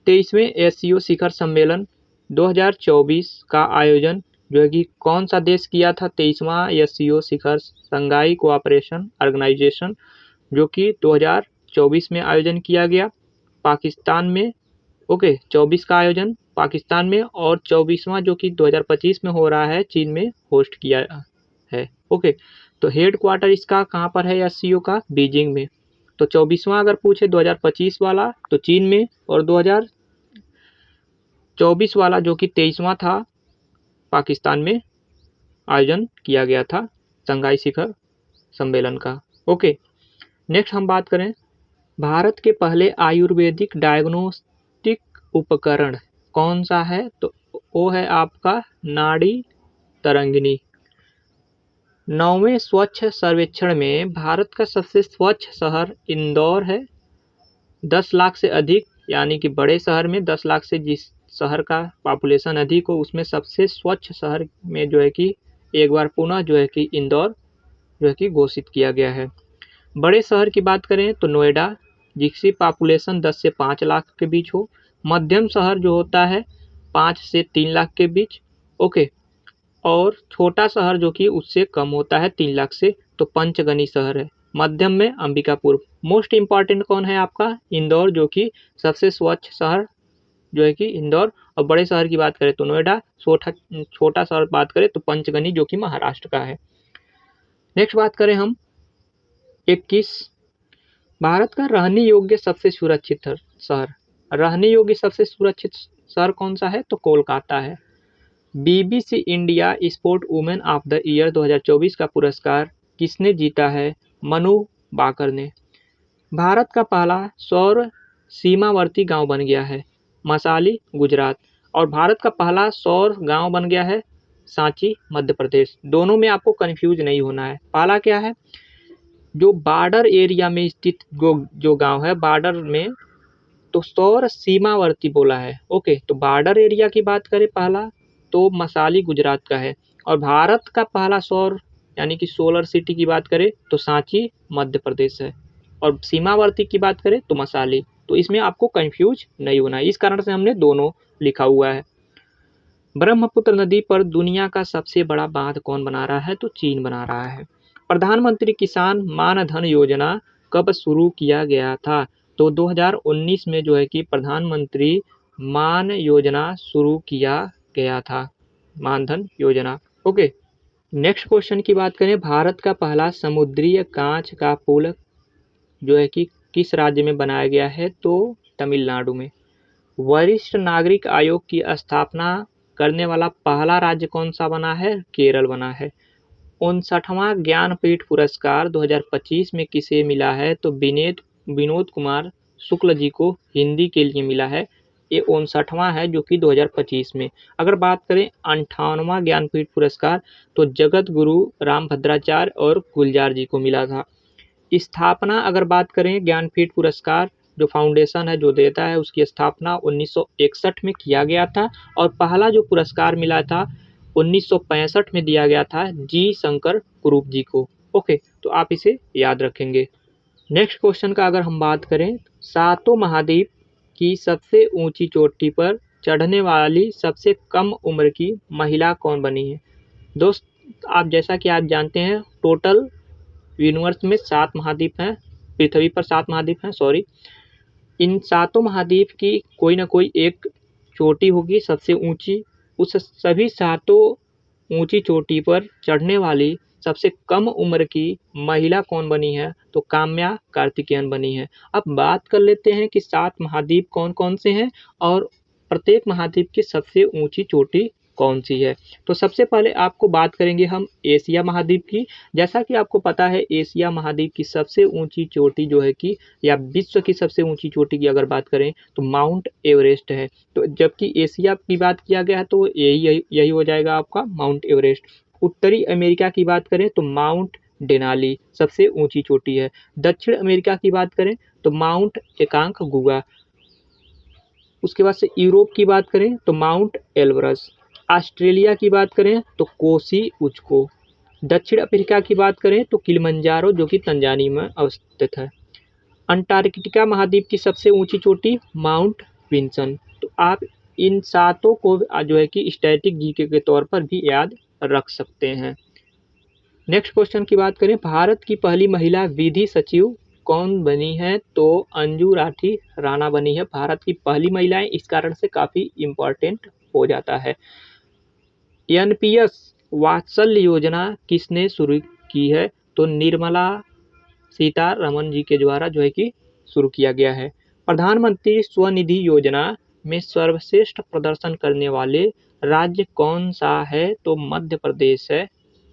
23वें एससीओ शिखर सम्मेलन 2024 का आयोजन जो है कि कौन सा देश किया था? 23वां एससीओ शिखर शंघाई कोऑपरेशन ऑर्गेनाइजेशन जो कि 2024 में आयोजन किया गया पाकिस्तान में। ओके, 24 का आयोजन पाकिस्तान में और 24वां जो कि 2025 में हो रहा है चीन में होस्ट किया है। ओके, तो हेड क्वार्टर इसका कहाँ पर है एससीओ का? बीजिंग में। तो 24वां अगर पूछे 2025 वाला तो चीन में, और 2024 वाला जो कि 23वां था पाकिस्तान में आयोजन किया गया था शंघाई शिखर सम्मेलन का। ओके, नेक्स्ट हम बात करें, भारत के पहले आयुर्वेदिक डायग्नोस्टिक उपकरण कौन सा है? तो वो है आपका नाड़ी तरंगिनी। 9वें स्वच्छ सर्वेक्षण में भारत का सबसे स्वच्छ शहर इंदौर है। 10 लाख से अधिक यानी कि बड़े शहर में 10 लाख से जिस शहर का पॉपुलेशन अधिक हो उसमें सबसे स्वच्छ शहर में जो है कि एक बार पुनः जो है कि इंदौर जो है कि घोषित किया गया है। बड़े शहर की बात करें तो नोएडा, जिसकी पॉपुलेशन 10 से 5 लाख के बीच हो। मध्यम शहर जो होता है 5 से 3 लाख के बीच, ओके। और छोटा शहर जो कि उससे कम होता है 3 लाख से, तो पंचगनी शहर है। मध्यम में अंबिकापुर। मोस्ट इम्पॉर्टेंट कौन है आपका? इंदौर, जो कि सबसे स्वच्छ शहर जो है कि इंदौर। और बड़े शहर की बात करें तो नोएडा, छोटा शहर बात करें तो पंचगनी जो कि महाराष्ट्र का है। नेक्स्ट बात करें हम 21, भारत का रहने योग्य सबसे सुरक्षित शहर। रहने योग्य सबसे सुरक्षित शहर कौन सा है? तो कोलकाता है। BBC India sport women of the year 2024 का पुरस्कार किसने जीता है? मनु बाकर ने। भारत का पहला सौर सीमावर्ती गांव बन गया है मसाली, गुजरात। और भारत का पहला सौर गांव बन गया है सांची, मध्य प्रदेश। दोनों में आपको कंफ्यूज नहीं होना है। पहला क्या है? जो बॉर्डर एरिया में स्थित जो गांव है बॉर्डर में, तो सौर सीमावर्ती बोला है, ओके। तो बॉर्डर एरिया की बात करें पहला तो मसाली गुजरात का है। और भारत का पहला सौर यानी कि सोलर सिटी की बात करें तो सांची मध्य प्रदेश है। और सीमावर्ती की बात करें तो मसाली। तो इसमें आपको कंफ्यूज नहीं होना है, इस कारण से हमने दोनों लिखा हुआ है। ब्रह्मपुत्र नदी पर दुनिया का सबसे बड़ा बांध कौन बना रहा है? तो चीन बना रहा है। प्रधानमंत्री किसान मान धन योजना कब शुरू किया गया था? तो 2019 में जो है कि प्रधानमंत्री मान योजना शुरू किया गया था, मानधन योजना, ओके। नेक्स्ट क्वेश्चन की बात करें, भारत का पहला समुद्री कांच का पुल जो है कि किस राज्य में बनाया गया है? तो तमिलनाडु में। वरिष्ठ नागरिक आयोग की स्थापना करने वाला पहला राज्य कौन सा बना है? केरल बना है। 59वां ज्ञानपीठ पुरस्कार 2025 में किसे मिला है? तो विनोद कुमार शुक्ल जी को हिंदी के लिए मिला है। ये 59वां है जो कि 2025 में। अगर बात करें 58वां ज्ञानपीठ पुरस्कार तो जगत गुरु रामभद्राचार्य और गुलजार जी को मिला था। स्थापना अगर बात करें ज्ञानपीठ पुरस्कार जो फाउंडेशन है जो देता है, उसकी स्थापना 1961 में किया गया था। और पहला जो पुरस्कार मिला था 1965 में दिया गया था जी शंकर कुरूप जी को, ओके। तो आप इसे याद रखेंगे। नेक्स्ट क्वेश्चन का अगर हम बात करें, सातों महाद्वीप की सबसे ऊंची चोटी पर चढ़ने वाली सबसे कम उम्र की महिला कौन बनी है? दोस्त, आप जैसा कि आप जानते हैं टोटल यूनिवर्स में 7 महाद्वीप हैं, पृथ्वी पर 7 महाद्वीप हैं, सॉरी। इन सातों महाद्वीप की कोई ना कोई एक चोटी होगी सबसे ऊंची। उस सभी सातों ऊंची चोटी पर चढ़ने वाली सबसे कम उम्र की महिला कौन बनी है? तो काम्या कार्तिकेयन बनी है। अब बात कर लेते हैं कि 7 महाद्वीप कौन कौन से हैं और प्रत्येक महाद्वीप की सबसे ऊंची चोटी कौन सी है। तो सबसे पहले आपको बात करेंगे हम एशिया महाद्वीप की। जैसा कि आपको पता है एशिया महाद्वीप की सबसे ऊंची चोटी जो है कि, या विश्व की सबसे ऊंची चोटी की अगर बात करें तो माउंट एवरेस्ट है। तो जबकि एशिया की बात किया गया है तो यही हो जाएगा आपका माउंट एवरेस्ट। उत्तरी अमेरिका की बात करें तो माउंट डेनाली सबसे ऊंची चोटी है। दक्षिण अमेरिका की बात करें तो माउंट एकांकगुआ। उसके बाद से यूरोप की बात करें तो माउंट एल्ब्रस। ऑस्ट्रेलिया की बात करें तो कोसी उचको। दक्षिण अफ्रीका की बात करें तो किलिमंजारो जो कि तंजानिया में अवस्थित है। अंटार्कटिका महाद्वीप की सबसे ऊंची चोटी माउंट विंसन। तो आप इन सातों को जो है कि स्टैटिक जीके के तौर पर भी याद रख सकते हैं। नेक्स्ट क्वेश्चन की बात करें, भारत की पहली महिला विधि सचिव कौन बनी है? तो अंजू राठी राणा बनी है भारत की पहली महिला। इस कारण से काफ़ी इम्पोर्टेंट हो जाता है। एनपीएस वात्सल्य योजना किसने शुरू की है? तो निर्मला सीतारमण जी के द्वारा जो है कि शुरू किया गया है। प्रधानमंत्री स्वनिधि योजना में सर्वश्रेष्ठ प्रदर्शन करने वाले राज्य कौन सा है? तो मध्य प्रदेश है।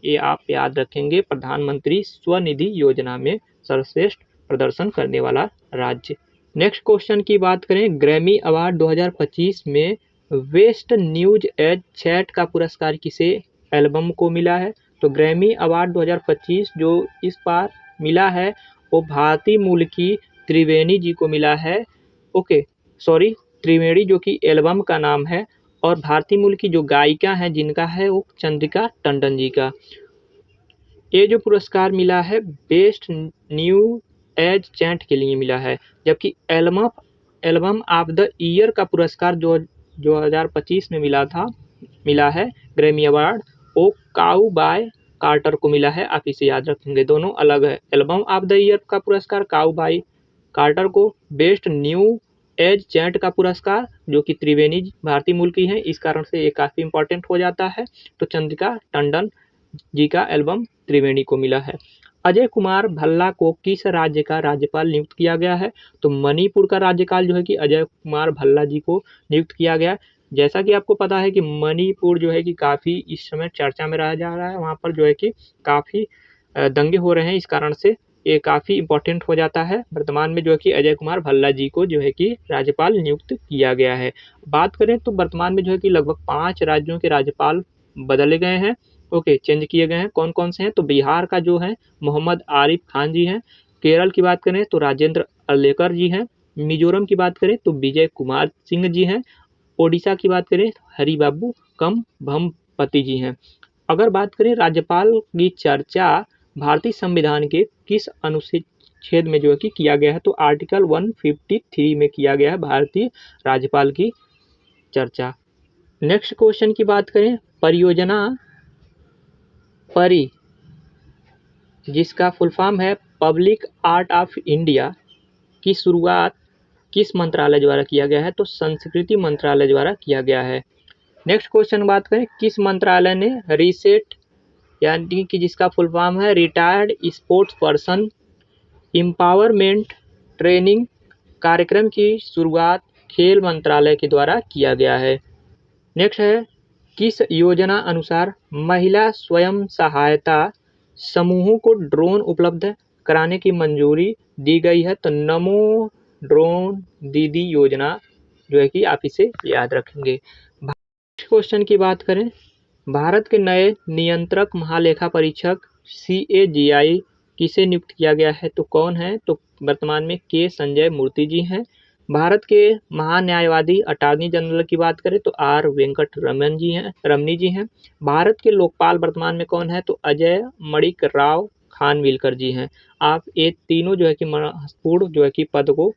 ये आप याद रखेंगे, प्रधानमंत्री स्वनिधि योजना में सर्वश्रेष्ठ प्रदर्शन करने वाला राज्य। नेक्स्ट क्वेश्चन की बात करें, ग्रैमी अवार्ड 2025 में बेस्ट न्यूज एज चैट का पुरस्कार किसे एल्बम को मिला है। तो ग्रैमी अवार्ड 2025 जो इस बार मिला है वो भारतीय मूल की त्रिवेणी जी को मिला है। ओके सॉरी, त्रिवेणी जो कि एल्बम का नाम है, और भारतीय मूल की जो गायिका हैं जिनका है वो चंद्रिका टंडन जी का। ये जो पुरस्कार मिला है बेस्ट न्यू एज चैंट के लिए मिला है, जबकि एल्बम ऑफ द ईयर का पुरस्कार जो 2025 में मिला है ग्रैमी अवार्ड, वो काउ बाय कार्टर को मिला है। आप इसे याद रखेंगे, दोनों अलग है। एल्बम ऑफ द ईयर का पुरस्कार काउ बाय कार्टर को, बेस्ट न्यू एज चैंट का पुरस्कार जो कि त्रिवेणी भारतीय मूल की है, इस कारण से ये काफ़ी इंपॉर्टेंट हो जाता है। तो चंद्रिका टंडन जी का एल्बम त्रिवेणी को मिला है। अजय कुमार भल्ला को किस राज्य का राज्यपाल नियुक्त किया गया है? तो मणिपुर का राज्यपाल जो है कि अजय कुमार भल्ला जी को नियुक्त किया गया है। जैसा कि आपको पता है कि मणिपुर जो है कि काफ़ी इस समय चर्चा में रहा जा रहा है, वहाँ पर जो है कि काफ़ी दंगे हो रहे हैं, इस कारण से ये काफ़ी इम्पोर्टेंट हो जाता है। वर्तमान में जो है कि अजय कुमार भल्ला जी को जो है कि राज्यपाल नियुक्त किया गया है। बात करें तो वर्तमान में जो है कि लगभग 5 राज्यों के राज्यपाल बदले गए हैं, चेंज किए गए हैं। कौन कौन से हैं? तो बिहार का जो है मोहम्मद आरिफ खान जी हैं। केरल की बात करें तो राजेंद्र अर्लेकर जी हैं। मिजोरम की बात करें तो विजय कुमार सिंह जी हैं। ओडिशा की बात करें हरिबाबू कम भमपति जी हैं। अगर बात करें राज्यपाल की चर्चा भारतीय संविधान के किस अनुच्छेद में जो है कि किया गया है? तो आर्टिकल 153 में किया गया है भारतीय राज्यपाल की चर्चा। नेक्स्ट क्वेश्चन की बात करें, परियोजना परी जिसका फुल फॉर्म है पब्लिक आर्ट ऑफ इंडिया की शुरुआत किस मंत्रालय द्वारा किया गया है? तो संस्कृति मंत्रालय द्वारा किया गया है। नेक्स्ट क्वेश्चन बात करें, किस मंत्रालय ने रीसेट यानी कि जिसका फुल फॉर्म है retired sports person empowerment training कार्यक्रम की शुरुआत खेल मंत्रालय के द्वारा किया गया है। नेक्स्ट है, किस योजना अनुसार महिला स्वयं सहायता समूहों को ड्रोन उपलब्ध कराने की मंजूरी दी गई है? तो नमो ड्रोन दीदी योजना जो है कि आप इसे याद रखेंगे। क्वेश्चन की बात करें, भारत के नए नियंत्रक महालेखा परीक्षक CAGI किसे नियुक्त किया गया है? तो कौन है? तो वर्तमान में के संजय मूर्ति जी हैं। भारत के महान्यायवादी अटॉर्नी जनरल की बात करें तो R वेंकट रमनी जी हैं। भारत के लोकपाल वर्तमान में कौन है? तो अजय मणिक राव खानविलकर जी हैं। आप ये तीनों जो है कि महत्वपूर्ण जो है कि पद को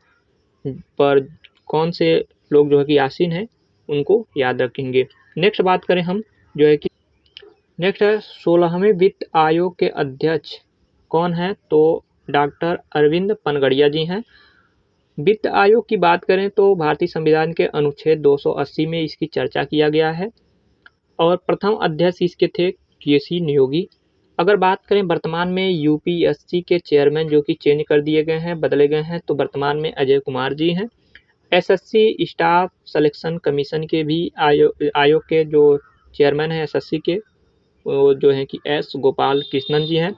पर कौन से लोग जो है कि आसीन हैं उनको याद रखेंगे। नेक्स्ट बात करें हम जो है कि नेक्स्ट है 16वें वित्त आयोग के अध्यक्ष कौन है? तो डॉक्टर अरविंद पनगड़िया जी हैं। वित्त आयोग की बात करें तो भारतीय संविधान के अनुच्छेद 280 में इसकी चर्चा किया गया है, और प्रथम अध्यक्ष इसके थे KC नियोगी। अगर बात करें वर्तमान में UPSC के चेयरमैन जो कि चेंज कर दिए गए हैं, बदले गए हैं, तो वर्तमान में अजय कुमार जी हैं। SSC स्टाफ सिलेक्शन कमीशन के भी आयोग के जो चेयरमैन हैं SSC के, वो जो हैं कि S गोपाल कृष्णन जी हैं।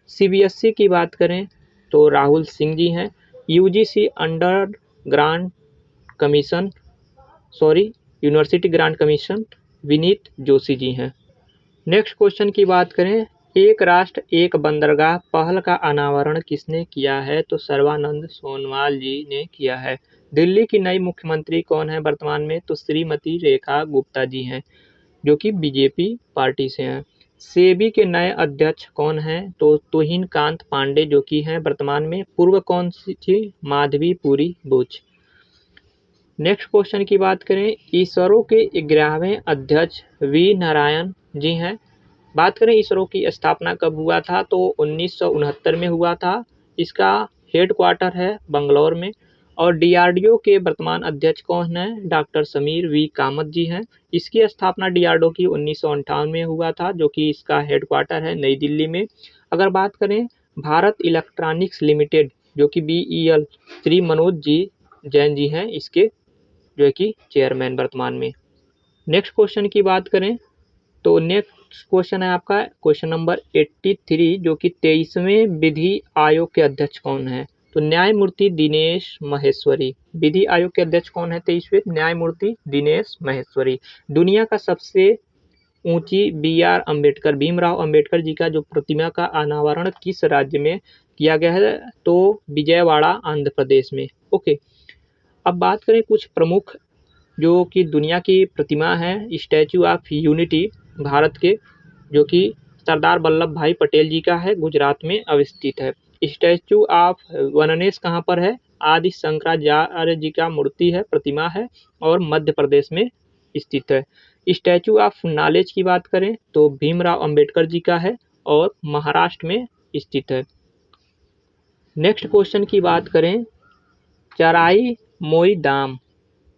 CBSE की बात करें तो राहुल सिंह जी हैं। UGC under grant commission university grant commission Vineet Joshi ji हैं। नेक्स्ट क्वेश्चन की बात करें, एक राष्ट्र एक बंदरगाह पहल का अनावरण किसने किया है? तो सर्बानंद सोनोवाल जी ने किया है। दिल्ली की नई मुख्यमंत्री कौन है वर्तमान में? तो श्रीमती रेखा गुप्ता जी हैं जो कि BJP पार्टी से हैं। सेबी के नए अध्यक्ष कौन हैं? तो तुहिन कांत पांडे जो कि हैं वर्तमान में। पूर्व कौन सी थी? माधवी पुरी बुच। नेक्स्ट क्वेश्चन की बात करें, इसरो के 11वें अध्यक्ष V नारायण जी हैं। बात करें इसरो की स्थापना कब हुआ था? तो 1969 में हुआ था। इसका हेडक्वार्टर है बंगलौर में। और DRDO के वर्तमान अध्यक्ष कौन है? डॉक्टर समीर V कामत जी हैं। इसकी स्थापना DRDO की 1958 में हुआ था, जो कि इसका हेडक्वार्टर है नई दिल्ली में। अगर बात करें भारत इलेक्ट्रॉनिक्स लिमिटेड जो कि BEL, श्री मनोज जी जैन जी हैं इसके जो है कि चेयरमैन वर्तमान में। नेक्स्ट क्वेश्चन की बात करें तो नेक्स्ट क्वेश्चन है आपका क्वेश्चन नंबर 83 जो कि 23वें विधि आयोग के अध्यक्ष कौन है? तो न्यायमूर्ति दिनेश महेश्वरी। विधि आयोग के अध्यक्ष कौन है 23वें? न्यायमूर्ति दिनेश महेश्वरी। दुनिया का सबसे ऊंची BR अम्बेडकर, भीमराव अंबेडकर जी का जो प्रतिमा का अनावरण किस राज्य में किया गया है? तो विजयवाड़ा आंध्र प्रदेश में। ओके, अब बात करें कुछ प्रमुख जो कि दुनिया की प्रतिमा है स्टैचू ऑफ यूनिटी भारत के, जो कि सरदार वल्लभ भाई पटेल जी का है, गुजरात में अवस्थित है। स्टैचू ऑफ वननेस कहाँ पर है? आदि शंकराचार्य जी का मूर्ति है, प्रतिमा है, और मध्य प्रदेश में स्थित है। स्टैचू ऑफ नॉलेज की बात करें तो भीमराव अंबेडकर जी का है और महाराष्ट्र में स्थित है। नेक्स्ट क्वेश्चन की बात करें, चराई मोईदाम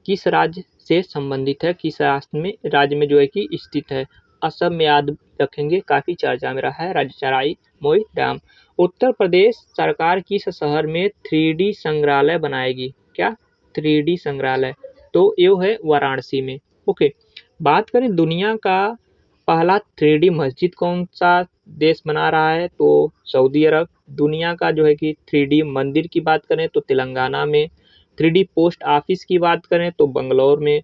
किस राज्य से संबंधित है? किस राज्य में जो है कि स्थित है? असम में याद रखेंगे, काफी चर्चा में रहा है राज्य चराई मोईदाम। उत्तर प्रदेश सरकार किस शहर में 3D संग्रहालय बनाएगी? क्या 3D संग्रहालय? तो ये है वाराणसी में। ओके, बात करें दुनिया का पहला 3D मस्जिद कौन सा देश बना रहा है? तो सऊदी अरब। दुनिया का जो है कि 3D मंदिर की बात करें तो तेलंगाना में। 3D पोस्ट ऑफिस की बात करें तो बंगलौर में।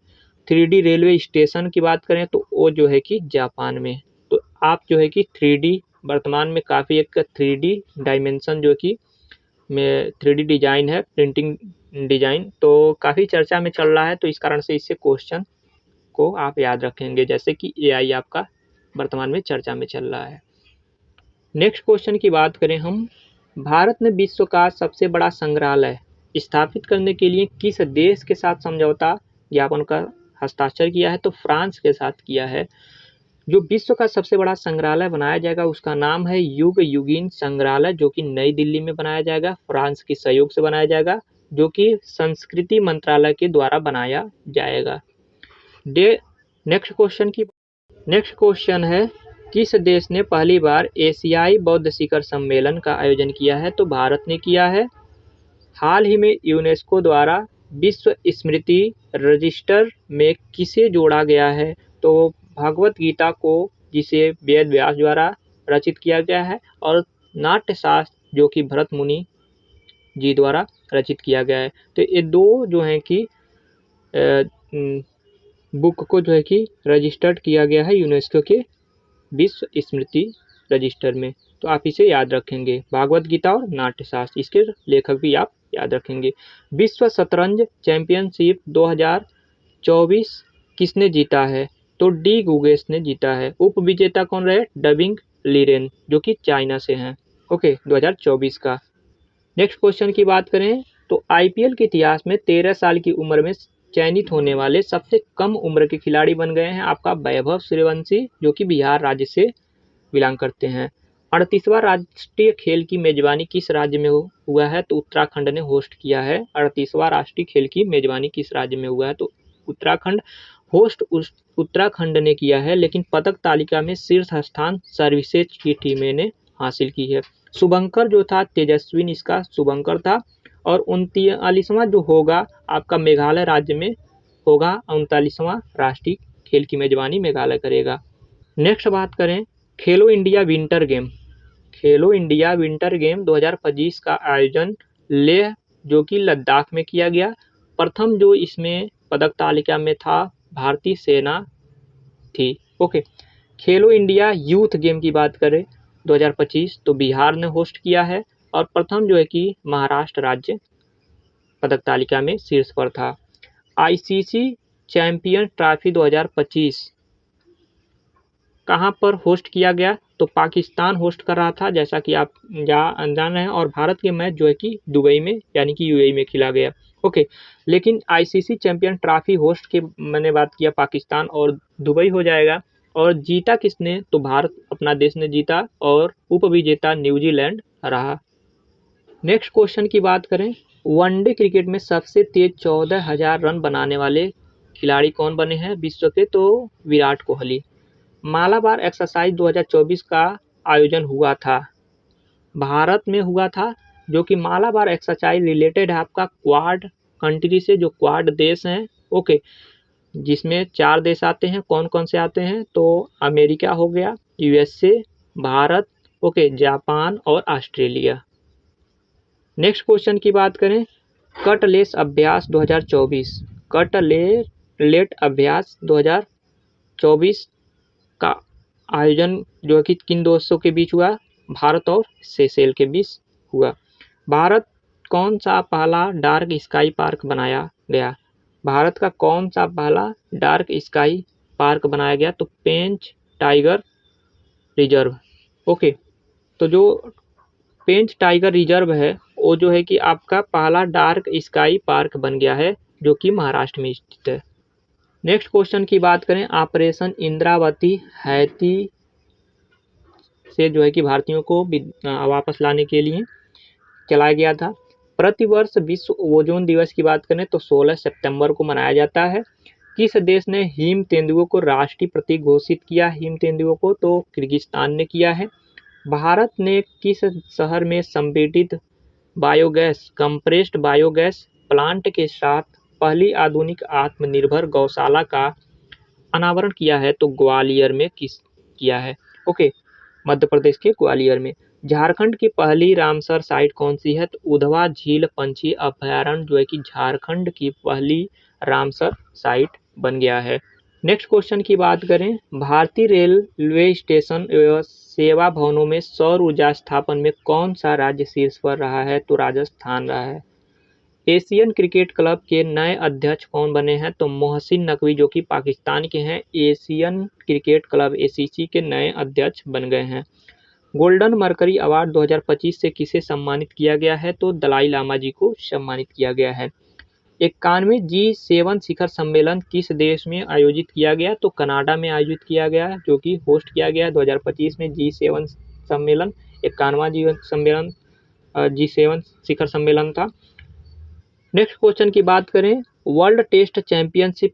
3D रेलवे स्टेशन की बात करें तो वो जो है कि जापान में। तो आप जो है कि 3D वर्तमान में काफ़ी एक 3D डायमेंशन जो कि में 3D डिजाइन है, प्रिंटिंग डिजाइन, तो काफ़ी चर्चा में चल रहा है। तो इस कारण से इससे क्वेश्चन को आप याद रखेंगे, जैसे कि AI आपका वर्तमान में चर्चा में चल रहा है। नेक्स्ट क्वेश्चन की बात करें हम, भारत ने विश्व का सबसे बड़ा संग्रहालय स्थापित करने के लिए किस देश के साथ समझौता ज्ञापन का हस्ताक्षर किया है? तो फ्रांस के साथ किया है। जो विश्व का सबसे बड़ा संग्रहालय बनाया जाएगा उसका नाम है युग युगीन संग्रहालय, जो कि नई दिल्ली में बनाया जाएगा, फ्रांस के सहयोग से बनाया जाएगा, जो कि संस्कृति मंत्रालय के द्वारा बनाया जाएगा। नेक्स्ट क्वेश्चन है, किस देश ने पहली बार एशियाई बौद्ध शिखर सम्मेलन का आयोजन किया है? तो भारत ने किया है। हाल ही में यूनेस्को द्वारा विश्व स्मृति रजिस्टर में किसे जोड़ा गया है? तो भगवत गीता को, जिसे वेद व्यास द्वारा रचित किया गया है, और नाट्यशास्त्र जो कि भरत मुनि जी द्वारा रचित किया गया है। तो ये दो जो हैं कि बुक को जो है कि रजिस्टर्ड किया गया है यूनेस्को के विश्व स्मृति रजिस्टर में। तो आप इसे याद रखेंगे, भागवत गीता और नाट्यशास्त्र, इसके लेखक भी आप याद रखेंगे। विश्व शतरंज चैंपियनशिप 2024 किसने जीता है? तो डी गुगेस ने जीता है। उप विजेता कौन रहे? डबिंग लीरेन, जो कि चाइना से हैं। ओके, 2024 का। नेक्स्ट क्वेश्चन की बात करें तो IPL के इतिहास में 13 साल की उम्र में चयनित होने वाले सबसे कम उम्र के खिलाड़ी बन गए हैं आपका वैभव सूर्यवंशी, जो कि बिहार राज्य से बिलोंग करते हैं। 38वां राष्ट्रीय खेल की मेजबानी किस राज्य में हुआ है? तो उत्तराखंड ने होस्ट किया है। 38वां राष्ट्रीय खेल की मेजबानी किस राज्य में हुआ है? तो उत्तराखंड। होस्ट उत्तराखंड ने किया है, लेकिन पदक तालिका में शीर्ष स्थान सर्विसेज की टीमें ने हासिल की है। शुभंकर जो था, तेजस्विन इसका शुभंकर था। और 39वां जो होगा आपका मेघालय राज्य में होगा। 39वां राष्ट्रीय खेल की मेजबानी मेघालय करेगा। नेक्स्ट बात करें खेलो इंडिया विंटर गेम। खेलो इंडिया विंटर गेम 2025 का आयोजन लेह जो कि लद्दाख में किया गया। प्रथम जो इसमें पदक तालिका में था भारतीय सेना थी। ओके, खेलो इंडिया यूथ गेम की बात करें 2025 तो बिहार ने होस्ट किया है, और प्रथम जो है कि महाराष्ट्र राज्य पदक तालिका में शीर्ष पर था। ICC चैंपियन ट्रॉफी 2025 कहाँ पर होस्ट किया गया? तो पाकिस्तान होस्ट कर रहा था, जैसा कि आप जान रहे हैं, और भारत के मैच जो है कि दुबई में यानी कि UAE में खेला गया। ओके, लेकिन ICC चैंपियन ट्रॉफी होस्ट के मैंने बात किया पाकिस्तान, और दुबई हो जाएगा। और जीता किसने? तो भारत अपना देश ने जीता, और उपविजेता न्यूजीलैंड रहा। नेक्स्ट क्वेश्चन की बात करें, वनडे क्रिकेट में सबसे तेज 14,000 रन बनाने वाले खिलाड़ी कौन बने हैं विश्व के? तो विराट कोहली। मालाबार एक्सरसाइज 2024 का आयोजन हुआ था, भारत में हुआ था, जो कि मालाबार एक्सरसाइज रिलेटेड है आपका क्वाड कंट्री से, जो क्वाड देश हैं। ओके, जिसमें 4 देश आते हैं। कौन कौन से आते हैं? तो अमेरिका हो गया, USA, भारत, ओके, जापान और ऑस्ट्रेलिया। नेक्स्ट क्वेश्चन की बात करें, कटलेस अभ्यास 2024 कटलेट अभ्यास 2024 का आयोजन जो है कि किन देशों के बीच हुआ? भारत और सेशेल के बीच हुआ। भारत कौन सा पहला डार्क स्काई पार्क बनाया गया? भारत का कौन सा पहला डार्क स्काई पार्क बनाया गया? तो पेंच टाइगर रिजर्व। ओके, तो जो पेंच टाइगर रिजर्व है वो जो है कि आपका पहला डार्क स्काई पार्क बन गया है, जो कि महाराष्ट्र में स्थित है। नेक्स्ट क्वेश्चन की बात करें, ऑपरेशन इंद्रावती हैती से जो है कि भारतीयों को वापस लाने के लिए चलाया गया था। प्रतिवर्ष विश्व ओजोन दिवस की बात करें तो 16 सितंबर को मनाया जाता है। किस देश ने हिम तेंदुओं को राष्ट्रीय प्रतीक घोषित किया? हिम तेंदुओं को तो किर्गिस्तान ने किया है। भारत ने किस शहर में संपीड़ित बायोगैस कंप्रेस्ड बायोगैस प्लांट के साथ पहली आधुनिक आत्मनिर्भर गौशाला का अनावरण किया है? तो ग्वालियर में किया है। ओके, मध्य प्रदेश के ग्वालियर में। झारखंड की पहली रामसर साइट कौन सी है? तो उधवा झील पंछी अभयारण्य जो है कि झारखंड की पहली रामसर साइट बन गया है। नेक्स्ट क्वेश्चन की बात करें, भारतीय रेलवे स्टेशन एवं सेवा भवनों में सौर ऊर्जा स्थापन में कौन सा राज्य शीर्ष पर रहा है? तो राजस्थान रहा है। एशियन क्रिकेट क्लब के नए अध्यक्ष कौन बने हैं? तो मोहसिन नकवी जो कि पाकिस्तान के हैं, एशियन क्रिकेट क्लब एसीसी के नए अध्यक्ष बन गए हैं। गोल्डन मरकरी अवार्ड 2025 से किसे सम्मानित किया गया है? तो दलाई लामा जी को सम्मानित किया गया है। 91वें G7 शिखर सम्मेलन किस देश में आयोजित किया गया? तो कनाडा में आयोजित किया गया, जो कि होस्ट किया गया 2025 में G7 सम्मेलन। 91वां G7 शिखर सम्मेलन था। नेक्स्ट क्वेश्चन की बात करें, वर्ल्ड टेस्ट चैंपियनशिप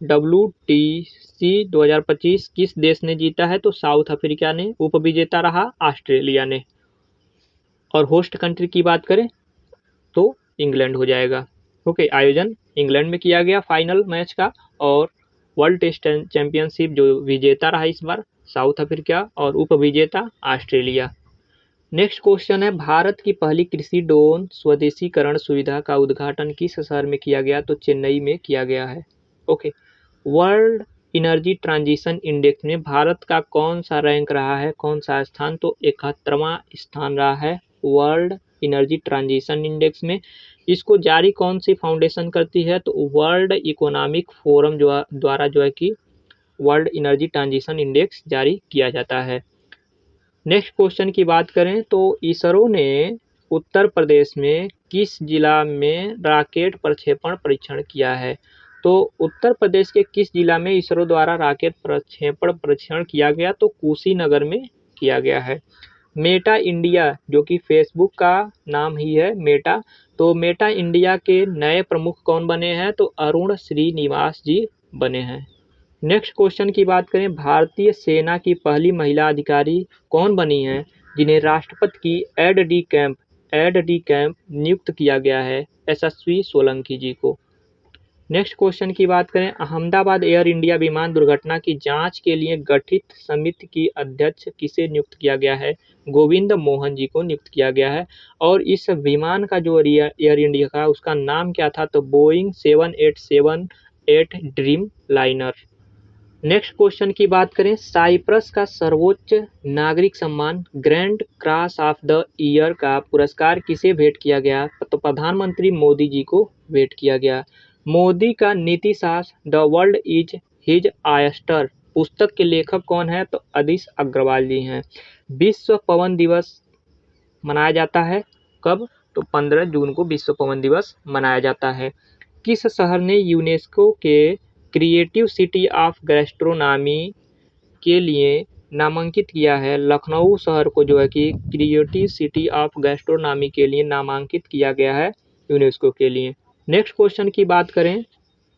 WTC 2025 किस देश ने जीता है? तो साउथ अफ्रीका ने। उपविजेता रहा ऑस्ट्रेलिया ने। और होस्ट कंट्री की बात करें तो इंग्लैंड हो जाएगा। ओके, आयोजन इंग्लैंड में किया गया फाइनल मैच का। और वर्ल्ड टेस्ट चैंपियनशिप जो विजेता रहा इस बार साउथ अफ्रीका और उपविजेता ऑस्ट्रेलिया। नेक्स्ट क्वेश्चन है, भारत की पहली कृषि ड्रोन स्वदेशीकरण सुविधा का उद्घाटन किस शहर में किया गया? तो चेन्नई में किया गया है। Okay, world energy transition index में भारत का कौन सा रैंक रहा है, कौन सा स्थान? तो 71वां स्थान रहा है वर्ल्ड एनर्जी ट्रांजिशन इंडेक्स में। इसको जारी कौन सी फाउंडेशन करती है? तो वर्ल्ड इकोनॉमिक फोरम द्वारा जो है कि वर्ल्ड एनर्जी ट्रांजिशन इंडेक्स जारी किया जाता है। नेक्स्ट क्वेश्चन की बात करें तो इसरो ने उत्तर प्रदेश में किस जिला में रॉकेट प्रक्षेपण परीक्षण किया है? तो उत्तर प्रदेश के किस जिला में इसरो द्वारा रॉकेट प्रक्षेपण परीक्षण किया गया? तो कुशीनगर में किया गया है। मेटा इंडिया जो कि फेसबुक का नाम ही है मेटा, तो मेटा इंडिया के नए प्रमुख कौन बने हैं? तो अरुण श्रीनिवास जी बने हैं। नेक्स्ट क्वेश्चन की बात करें, भारतीय सेना की पहली महिला अधिकारी कौन बनी हैं जिन्हें राष्ट्रपति की एड डी कैंप नियुक्त किया गया है? यशस्वी सोलंकी जी को। नेक्स्ट क्वेश्चन की बात करें, अहमदाबाद एयर इंडिया विमान दुर्घटना की जांच के लिए गठित समिति की अध्यक्ष किसे नियुक्त किया गया है? गोविंद मोहन जी को नियुक्त किया गया है। और इस विमान का जो एयर इंडिया का उसका नाम क्या था? तो Boeing 7878 dream liner. Next question की बात करें, साइप्रस का सर्वोच्च नागरिक सम्मान grand cross of the year का पुरस्कार किसे भेंट किया गया? तो प्रधानमंत्री मोदी जी को भेंट किया गया। मोदी का नीति शास्त्र the world is his oyster पुस्तक के लेखक कौन है? तो अदिश अग्रवाल जी हैं। विश्व पवन दिवस मनाया जाता है कब? तो 15 जून को विश्व पवन दिवस मनाया जाता है। किस शहर ने यूनेस्को के क्रिएटिव सिटी ऑफ गैस्ट्रोनॉमी के लिए नामांकित किया है? लखनऊ शहर को जो है कि क्रिएटिव सिटी ऑफ गैस्ट्रोनॉमी के लिए नामांकित किया गया है यूनेस्को के लिए। नेक्स्ट क्वेश्चन की बात करें,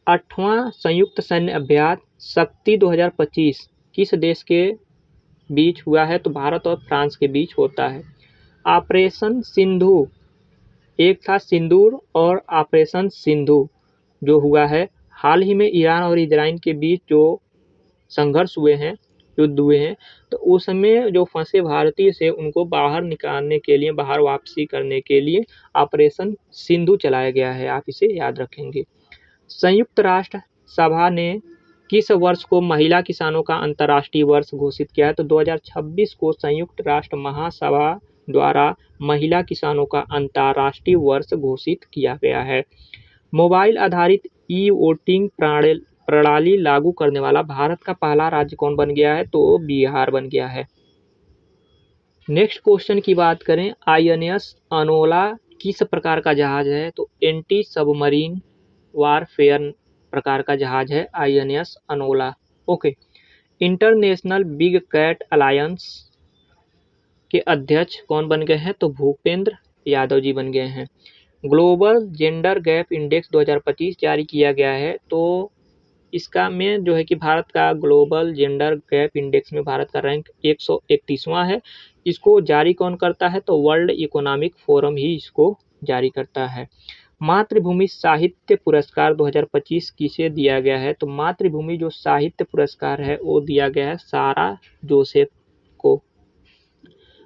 8वां संयुक्त सैन्य अभ्यास शक्ति 2025 किस देश के बीच हुआ है? तो भारत और फ्रांस के बीच होता है। ऑपरेशन सिंधु, एक था सिंदूर और ऑपरेशन सिंधु जो हुआ है हाल ही में ईरान और इजराइल के बीच जो संघर्ष हुए हैं, युद्ध हुए हैं, तो उस समय जो फंसे भारतीय से उनको बाहर निकालने के लिए, बाहर वापसी करने के लिए ऑपरेशन सिंधु चलाया गया है। आप इसे याद रखेंगे। संयुक्त राष्ट्र सभा ने किस वर्ष को महिला किसानों का अंतर्राष्ट्रीय वर्ष घोषित किया है? तो 2026 को संयुक्त राष्ट्र महासभा द्वारा महिला किसानों का अंतर्राष्ट्रीय वर्ष घोषित किया गया है। मोबाइल आधारित ई वोटिंग प्रणाली लागू करने वाला भारत का पहला राज्य कौन बन गया है? तो बिहार बन गया है। नेक्स्ट क्वेश्चन की बात करें, INS अनोला किस प्रकार का जहाज है? तो एंटी सबमरीन वारफेयर प्रकार का जहाज है INS अनोला। Okay. International big cat alliance के अध्यक्ष कौन बन गए हैं? तो भूपेंद्र यादव जी बन गए हैं। ग्लोबल जेंडर गैप इंडेक्स 2025 जारी किया गया है, तो इसका में जो है कि भारत का ग्लोबल जेंडर गैप इंडेक्स में भारत का रैंक 131वां है। इसको जारी कौन करता है? तो वर्ल्ड इकोनॉमिक फोरम ही इसको जारी करता है। मातृभूमि साहित्य पुरस्कार 2025 किसे दिया गया है? तो मातृभूमि जो साहित्य पुरस्कार है वो दिया गया है सारा जोसेफ को।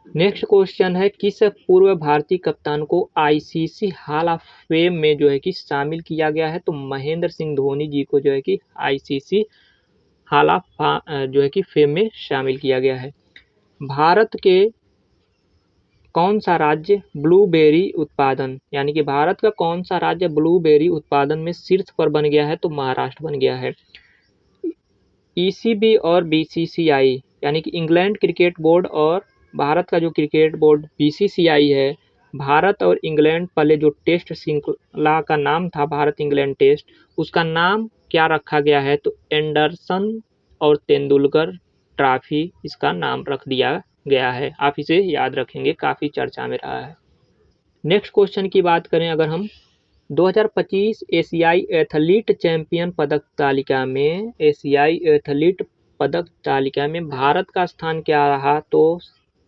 नेक्स्ट क्वेश्चन है, किस पूर्व भारतीय कप्तान को ICC हॉल ऑफ फेम में जो है कि शामिल किया गया है? तो महेंद्र सिंह धोनी जी को जो है कि ICC हॉल ऑफ जो है कि फेम में शामिल किया गया है। भारत के कौन सा राज्य ब्लूबेरी उत्पादन, यानी कि भारत का कौन सा राज्य ब्लूबेरी उत्पादन में शीर्ष पर बन गया है? तो महाराष्ट्र बन गया है। ECB और BCCI यानी कि इंग्लैंड क्रिकेट बोर्ड और भारत का जो क्रिकेट बोर्ड BCCI है, भारत और इंग्लैंड पहले जो टेस्ट श्रृंखला का नाम था भारत इंग्लैंड टेस्ट, उसका नाम क्या रखा गया है? तो एंडरसन और तेंदुलकर ट्रॉफी इसका नाम रख दिया गया है। आप इसे याद रखेंगे, काफ़ी चर्चा में रहा है। नेक्स्ट क्वेश्चन की बात करें अगर हम, 2025 एशियाई एथलीट चैंपियन पदक तालिका में भारत का स्थान क्या रहा? तो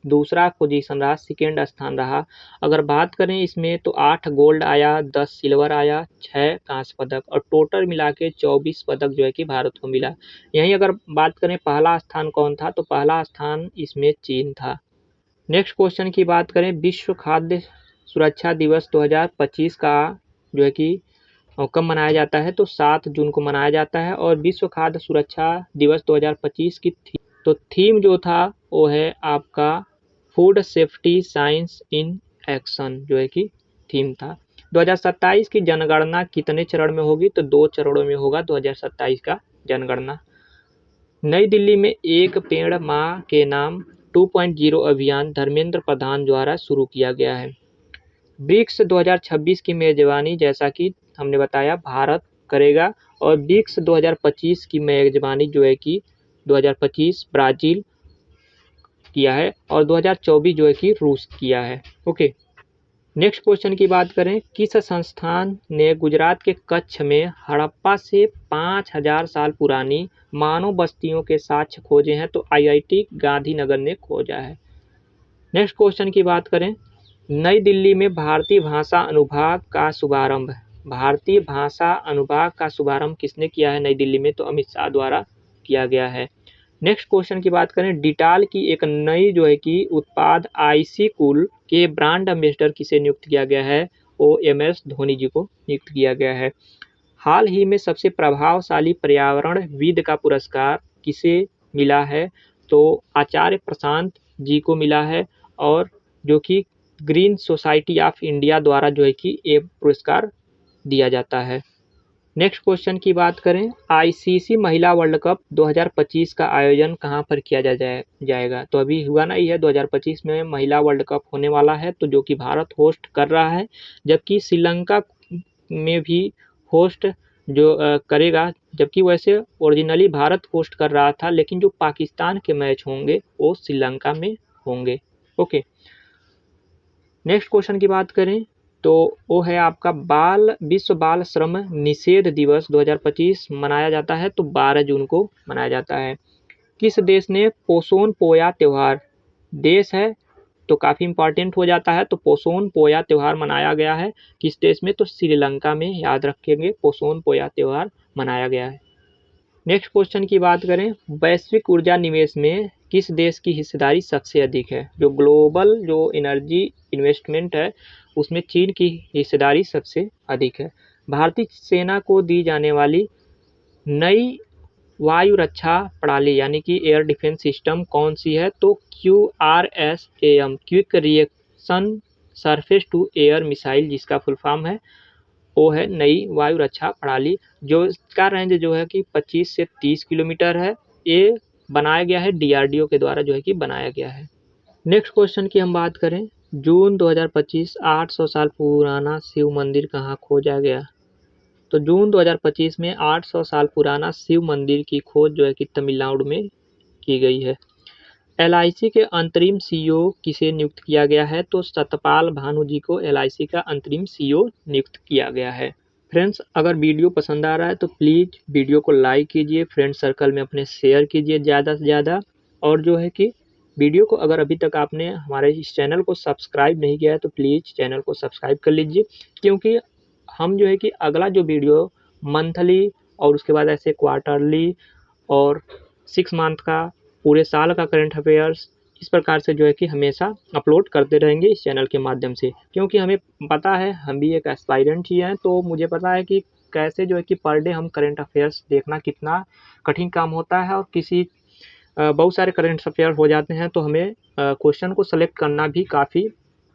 दूसरा पोजीशन रहा, सेकेंड स्थान रहा। अगर बात करें इसमें तो 8 गोल्ड आया, 10 सिल्वर आया, 6 कांस्य पदक और टोटल मिला के 24 पदक जो है कि भारत को मिला। यहीं अगर बात करें पहला स्थान कौन था? तो पहला स्थान इसमें चीन था। नेक्स्ट क्वेश्चन की बात करें, विश्व खाद्य सुरक्षा दिवस 2025 का जो है कि कब मनाया जाता है? तो 7 जून को मनाया जाता है। और विश्व खाद्य सुरक्षा दिवस 2025 की थीम जो था वो है आपका food safety science in action जो है कि थीम था। 2027 की जनगणना कितने चरण में होगी? तो 2 चरणों में होगा 2027 का जनगणना। नई दिल्ली में एक पेड़ माँ के नाम 2.0 अभियान धर्मेंद्र प्रधान द्वारा शुरू किया गया है। ब्रिक्स 2026 की मेजबानी जैसा कि हमने बताया भारत करेगा, और ब्रिक्स 2025 की मेजबानी जो है कि 2025 ब्राजील किया है और 2024 जो है कि रूस किया है। ओके। नेक्स्ट क्वेश्चन की बात करें, किस संस्थान ने गुजरात के कच्छ में हड़प्पा से 5000 साल पुरानी मानव बस्तियों के साक्ष्य खोजे हैं? तो IIT गांधीनगर ने खोजा है। नेक्स्ट क्वेश्चन की बात करें, नई दिल्ली में भारतीय भाषा अनुभाग का शुभारंभ किसने किया है नई दिल्ली में? तो अमित शाह द्वारा किया गया है। नेक्स्ट क्वेश्चन की बात करें, डिटाल की एक नई जो है कि उत्पाद IC कूल के ब्रांड एम्बेसडर किसे नियुक्त किया गया है? MS धोनी जी को नियुक्त किया गया है। हाल ही में सबसे प्रभावशाली पर्यावरणविद का पुरस्कार किसे मिला है? तो आचार्य प्रशांत जी को मिला है, और जो कि ग्रीन सोसाइटी ऑफ इंडिया द्वारा जो है कि ये पुरस्कार दिया जाता है। नेक्स्ट क्वेश्चन की बात करें, ICC महिला वर्ल्ड कप 2025 का आयोजन कहां पर किया जाएगा? तो अभी हुआ नहीं है, 2025 में महिला वर्ल्ड कप होने वाला है, तो जो कि भारत होस्ट कर रहा है, जबकि श्रीलंका में भी होस्ट जो करेगा, जबकि वैसे ओरिजिनली भारत होस्ट कर रहा था, लेकिन जो पाकिस्तान के मैच होंगे वो श्रीलंका में होंगे। ओके। नेक्स्ट क्वेश्चन की बात करें तो वो है आपका विश्व बाल श्रम निषेध दिवस 2025 मनाया जाता है, तो 12 जून को मनाया जाता है। किस देश ने पोसोन पोया त्यौहार, देश है तो काफ़ी इम्पॉर्टेंट हो जाता है, तो पोसोन पोया त्यौहार मनाया गया है किस देश में? तो श्रीलंका में, याद रखेंगे पोसोन पोया त्यौहार मनाया गया है। नेक्स्ट क्वेश्चन की बात करें, वैश्विक ऊर्जा निवेश में किस देश की हिस्सेदारी सबसे अधिक है? जो ग्लोबल जो एनर्जी इन्वेस्टमेंट है उसमें चीन की हिस्सेदारी सबसे अधिक है। भारतीय सेना को दी जाने वाली नई वायु रक्षा प्रणाली यानी कि एयर डिफेंस सिस्टम कौन सी है? तो QRSAM quick reaction surface to air missile, जिसका फुल फॉर्म है वो है नई वायु रक्षा प्रणाली, जो इसका रेंज जो है कि 25 से 30 किलोमीटर है। ये बनाया गया है DRDO के द्वारा जो है कि बनाया गया है। नेक्स्ट क्वेश्चन की हम बात करें, जून 2025 800 साल पुराना शिव मंदिर कहाँ खोजा गया? तो जून 2025 में 800 साल पुराना शिव मंदिर की खोज जो है कि तमिलनाडु में की गई है। LIC के अंतरिम CEO किसे नियुक्त किया गया है? तो सतपाल भानु जी को LIC का अंतरिम CEO नियुक्त किया गया है। फ्रेंड्स, अगर वीडियो पसंद आ रहा है तो प्लीज़ वीडियो को लाइक कीजिए, फ्रेंड सर्कल में अपने शेयर कीजिए ज़्यादा से ज़्यादा, और जो है कि वीडियो को अगर अभी तक आपने हमारे इस चैनल को सब्सक्राइब नहीं किया है तो प्लीज़ चैनल को सब्सक्राइब कर लीजिए, क्योंकि हम जो है कि अगला जो वीडियो मंथली और उसके बाद ऐसे क्वार्टरली और 6 मंथ का, पूरे साल का करंट अफेयर्स, इस प्रकार से जो है कि हमेशा अपलोड करते रहेंगे इस चैनल के माध्यम से, क्योंकि हमें पता है, हम भी एक एस्पायरेंट ही हैं, तो मुझे पता है कि कैसे जो है कि पर डे हम करंट अफेयर्स देखना कितना कठिन काम होता है, और किसी बहुत सारे करंट अफेयर हो जाते हैं तो हमें क्वेश्चन को सेलेक्ट करना भी काफ़ी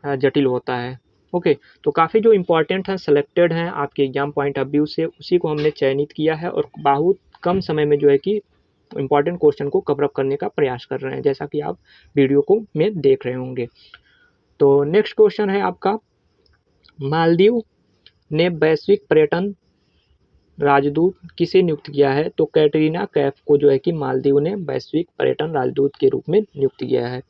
जटिल होता है। ओके, तो काफ़ी जो इम्पोर्टेंट हैं, सेलेक्टेड हैं आपके एग्जाम पॉइंट ऑफ व्यू से, उसी को हमने चयनित किया है और बहुत कम समय में जो है कि इम्पॉर्टेंट क्वेश्चन को कवर अप करने का प्रयास कर रहे हैं, जैसा कि आप वीडियो को में देख रहे होंगे। तो नेक्स्ट क्वेश्चन है आपका, मालदीव ने वैश्विक पर्यटन राजदूत किसे नियुक्त किया है? तो कैटरीना कैफ को जो है कि मालदीव ने वैश्विक पर्यटन राजदूत के रूप में नियुक्त किया है।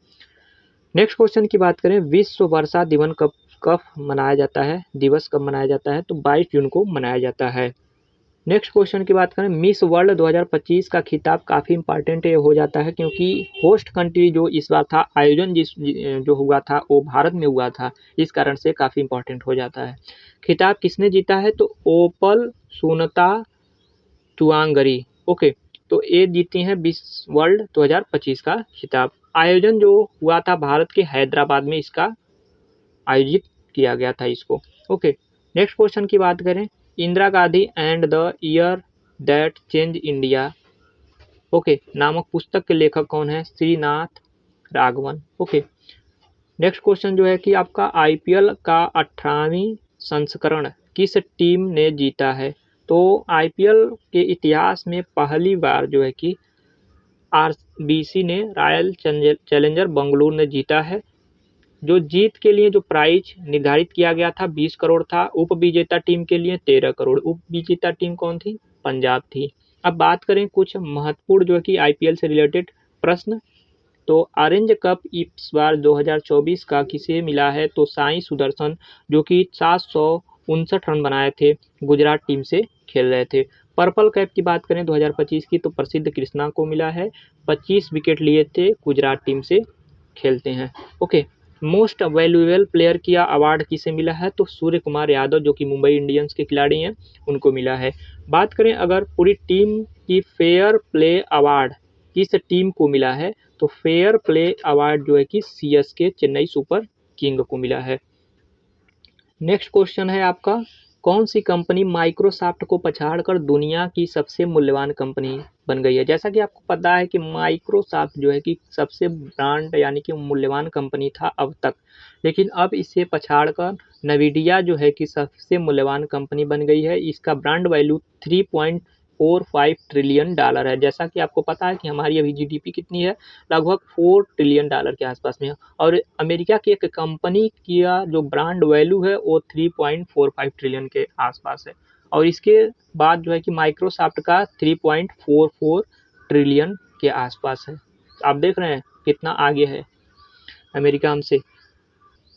नेक्स्ट क्वेश्चन की बात करें, विश्व वर्षा दिवस कब मनाया जाता है? दिवस कब मनाया जाता है? तो 22 जून को मनाया जाता है। नेक्स्ट क्वेश्चन की बात करें, मिस वर्ल्ड 2025 का खिताब काफ़ी इंपॉर्टेंट हो जाता है, क्योंकि होस्ट कंट्री जो इस बार था, आयोजन जो हुआ था वो भारत में हुआ था, इस कारण से काफ़ी इंपॉर्टेंट हो जाता है। खिताब किसने जीता है? तो ओपल सुनता चुआंगरी। ओके, तो ये जीती हैं मिस वर्ल्ड 2025 का खिताब। आयोजन जो हुआ था भारत के हैदराबाद में, इसका आयोजित किया गया था इसको। ओके, नेक्स्ट क्वेश्चन की बात करें, Indira Gandhi and the year that change India okay नामक पुस्तक के लेखक कौन है? Srinath Raghavan. Okay, next question जो है कि आपका IPL का 18वीं संस्करण किस टीम ने जीता है? तो IPL के इतिहास में पहली बार जो है कि RBC ने रॉयल चैलेंजर बेंगलुरु ने जीता है। जो जीत के लिए जो प्राइज निर्धारित किया गया था 20 करोड़ था, उप विजेता टीम के लिए 13 करोड़। उप विजेता टीम कौन थी? पंजाब थी। अब बात करें कुछ महत्वपूर्ण जो है कि IPL से रिलेटेड प्रश्न, तो ऑरेंज कप इस बार 2024 का किसे मिला है? तो साई सुदर्शन, जो कि 759 रन बनाए थे, गुजरात टीम से खेल रहे थे। पर्पल कैप की बात करें 2025 की, तो प्रसिद्ध कृष्णा को मिला है, 25 विकेट लिए थे, गुजरात टीम से खेलते हैं। ओके, मोस्ट वैल्यूएबल प्लेयर का अवार्ड किसे मिला है? तो सूर्य कुमार यादव, जो कि मुंबई इंडियंस के खिलाड़ी हैं, उनको मिला है। बात करें अगर पूरी टीम की फेयर प्ले अवार्ड किस टीम को मिला है? तो फेयर प्ले अवार्ड जो है कि CSK चेन्नई सुपर किंग को मिला है। नेक्स्ट क्वेश्चन है आपका, कौन सी कंपनी माइक्रोसॉफ्ट को पछाड़कर दुनिया की सबसे मूल्यवान कंपनी बन गई है? जैसा कि आपको पता है कि माइक्रोसॉफ्ट जो है कि सबसे ब्रांड यानी कि मूल्यवान कंपनी था अब तक, लेकिन अब इसे पछाड़कर नवीडिया जो है कि सबसे मूल्यवान कंपनी बन गई है। इसका ब्रांड वैल्यू 3.45 ट्रिलियन डॉलर है। जैसा कि आपको पता है कि हमारी अभी GDP कितनी है, लगभग 4 ट्रिलियन डॉलर के आसपास में है, और अमेरिका की एक कंपनी का जो ब्रांड वैल्यू है वो 3.45 ट्रिलियन के आसपास है, और इसके बाद जो है कि माइक्रोसॉफ्ट का 3.44 ट्रिलियन के आसपास है। आप देख रहे हैं कितना आगे है अमेरिका हमसे।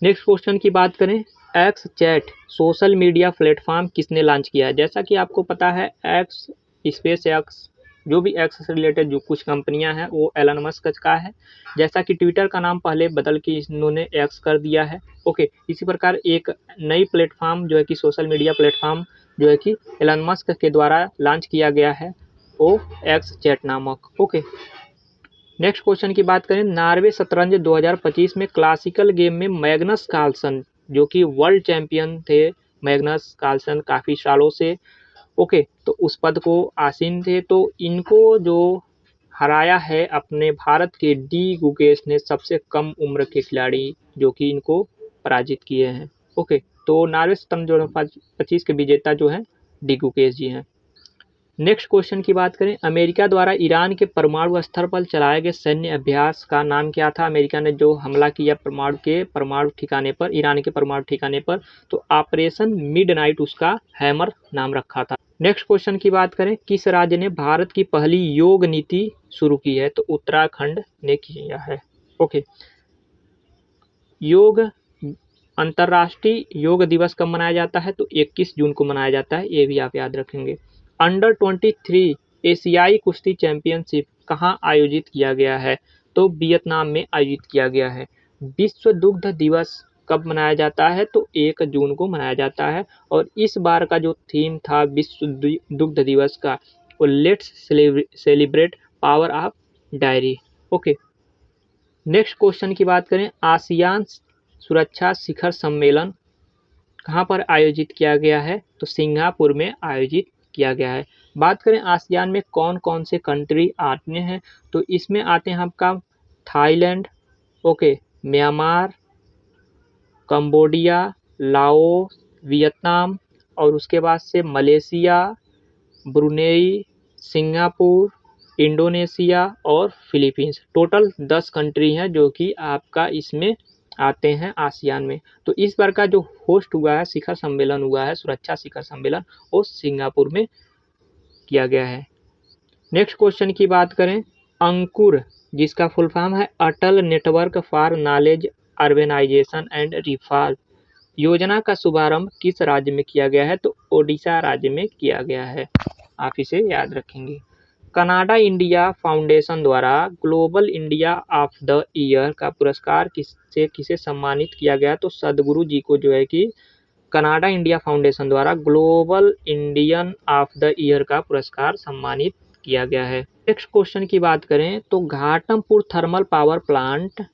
नेक्स्ट क्वेश्चन की बात करें, x chat social media platform किसने लॉन्च किया है? जैसा कि आपको पता है एक्स स्पेस एक्स, जो भी एक्स से रिलेटेड जो कुछ कंपनियां हैं वो एलन मस्क का है। जैसा कि ट्विटर का नाम पहले बदल के इन्होंने एक्स कर दिया है। ओके, इसी प्रकार एक नई प्लेटफॉर्म जो है कि सोशल मीडिया प्लेटफॉर्म जो है कि एलन मस्क के द्वारा लॉन्च किया गया है, वो एक्स चैट नामक। ओके, नेक्स्ट क्वेश्चन की बात करें, नॉर्वे शतरंज 2025 में क्लासिकल गेम में मैग्नस कार्लसन, जो कि वर्ल्ड चैंपियन थे, मैग्नस कार्लसन काफ़ी सालों से ओके, तो उस पद को आसीन थे। तो इनको जो हराया है अपने भारत के डी गुकेश ने, सबसे कम उम्र के खिलाड़ी जो कि इनको पराजित किए हैं। ओके, तो नार्वे स्तंभ 2025 के विजेता जो हैं डी गुकेश जी हैं। नेक्स्ट क्वेश्चन की बात करें, अमेरिका द्वारा ईरान के परमाणु स्तर पर चलाए गए सैन्य अभ्यास का नाम क्या था? अमेरिका ने जो हमला किया परमाणु ठिकाने पर, ईरान के परमाणु ठिकाने पर, तो ऑपरेशन मिडनाइट उसका हैमर नाम रखा था। नेक्स्ट क्वेश्चन की बात करें, किस राज्य ने भारत की पहली योग नीति शुरू की है? तो उत्तराखंड ने किया है। ओके, योग अंतर्राष्ट्रीय योग दिवस कब मनाया जाता है? तो 21 जून को मनाया जाता है, ये भी आप याद रखेंगे। अंडर 23 एशियाई कुश्ती चैंपियनशिप कहाँ आयोजित किया गया है? तो वियतनाम में आयोजित किया गया है। विश्व दुग्ध दिवस कब मनाया जाता है? तो 1 जून को मनाया जाता है। और इस बार का जो थीम था विश्व दुग्ध दिवस का, वो let's celebrate power of diary. Okay, next question की बात करें, आसियान सुरक्षा शिखर सम्मेलन कहाँ पर आयोजित किया गया है? तो सिंगापुर में आयोजित किया गया है। बात करें आसियान में कौन कौन से कंट्री आते हैं? तो इसमें आते हैं आपका Thailand, okay, Myanmar, Cambodia, Laos, Vietnam, और उसके बाद से मलेशिया, ब्रुनेई, सिंगापुर, इंडोनेशिया और फिलीपींस। टोटल 10 कंट्री हैं जो कि आपका इसमें आते हैं आसियान में। तो इस बार का जो होस्ट हुआ है, शिखर सम्मेलन हुआ है, सुरक्षा शिखर सम्मेलन, वो सिंगापुर में किया गया है। नेक्स्ट क्वेश्चन की बात करें, अंकुर जिसका फुल फॉर्म है Atal network for knowledge urbanisation and reform योजना का शुभारंभ किस राज्य में किया गया है? तो ओडिशा राज्य में किया गया है, आप इसे याद रखेंगे। कनाडा इंडिया फाउंडेशन द्वारा global India of the year का पुरस्कार किसे सम्मानित किया गया? तो सदगुरु जी को जो है कि कनाडा इंडिया फाउंडेशन द्वारा global Indian of the year का पुरस्कार सम्मानित किया गया है। नेक्स्ट क्वेश्चन की बात करें तो घाटमपुर थर्मल पावर प्लांट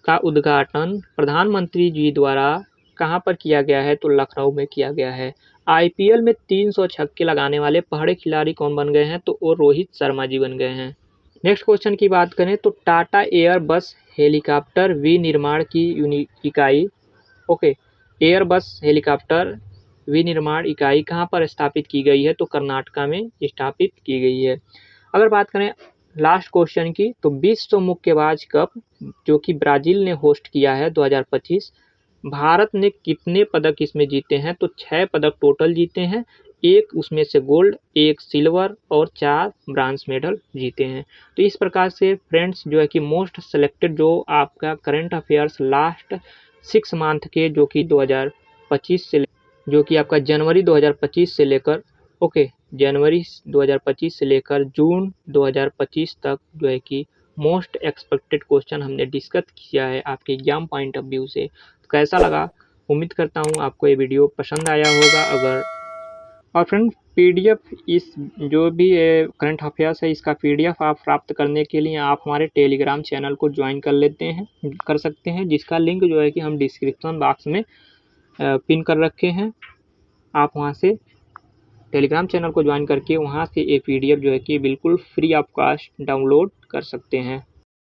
का उद्घाटन प्रधानमंत्री जी द्वारा कहाँ पर किया गया है? तो लखनऊ में किया गया है। आईपीएल में 300 छक्के लगाने वाले पहले खिलाड़ी कौन बन गए हैं? तो वो रोहित शर्मा जी बन गए हैं। नेक्स्ट क्वेश्चन की बात करें तो टाटा एयरबस हेलीकॉप्टर विनिर्माण की इकाई, ओके, एयरबस हेलीकॉप्टर विनिर्माण इकाई कहाँ पर स्थापित की गई है? तो कर्नाटका में स्थापित की गई है। अगर बात करें लास्ट क्वेश्चन की, तो विश्व मुक्केबाज कप जो कि ब्राज़ील ने होस्ट किया है 2025, भारत ने कितने पदक इसमें जीते हैं? तो 6 पदक टोटल जीते हैं, 1 उसमें से गोल्ड, 1 सिल्वर और 4 ब्रांज मेडल जीते हैं। तो इस प्रकार से फ्रेंड्स जो है कि मोस्ट सेलेक्टेड जो आपका करंट अफेयर्स लास्ट 6 मंथ के जो कि 2025 से जो कि आपका जनवरी 2025 से लेकर, ओके, जनवरी 2025 से लेकर जून 2025 तक जो है कि मोस्ट एक्सपेक्टेड क्वेश्चन हमने डिस्कस किया है आपके एग्जाम पॉइंट ऑफ व्यू से। तो कैसा लगा? उम्मीद करता हूँ आपको ये वीडियो पसंद आया होगा। अगर और फ्रेंड पीडीएफ इस जो भी करंट अफेयर्स है इसका पीडीएफ आप प्राप्त करने के लिए आप हमारे टेलीग्राम चैनल को ज्वाइन कर सकते हैं, जिसका लिंक जो है कि हम डिस्क्रिप्शन बॉक्स में पिन कर रखे हैं। आप वहाँ से टेलीग्राम चैनल को ज्वाइन करके वहाँ से ये पीडीएफ जो है कि बिल्कुल फ्री ऑफ कॉस्ट डाउनलोड कर सकते हैं।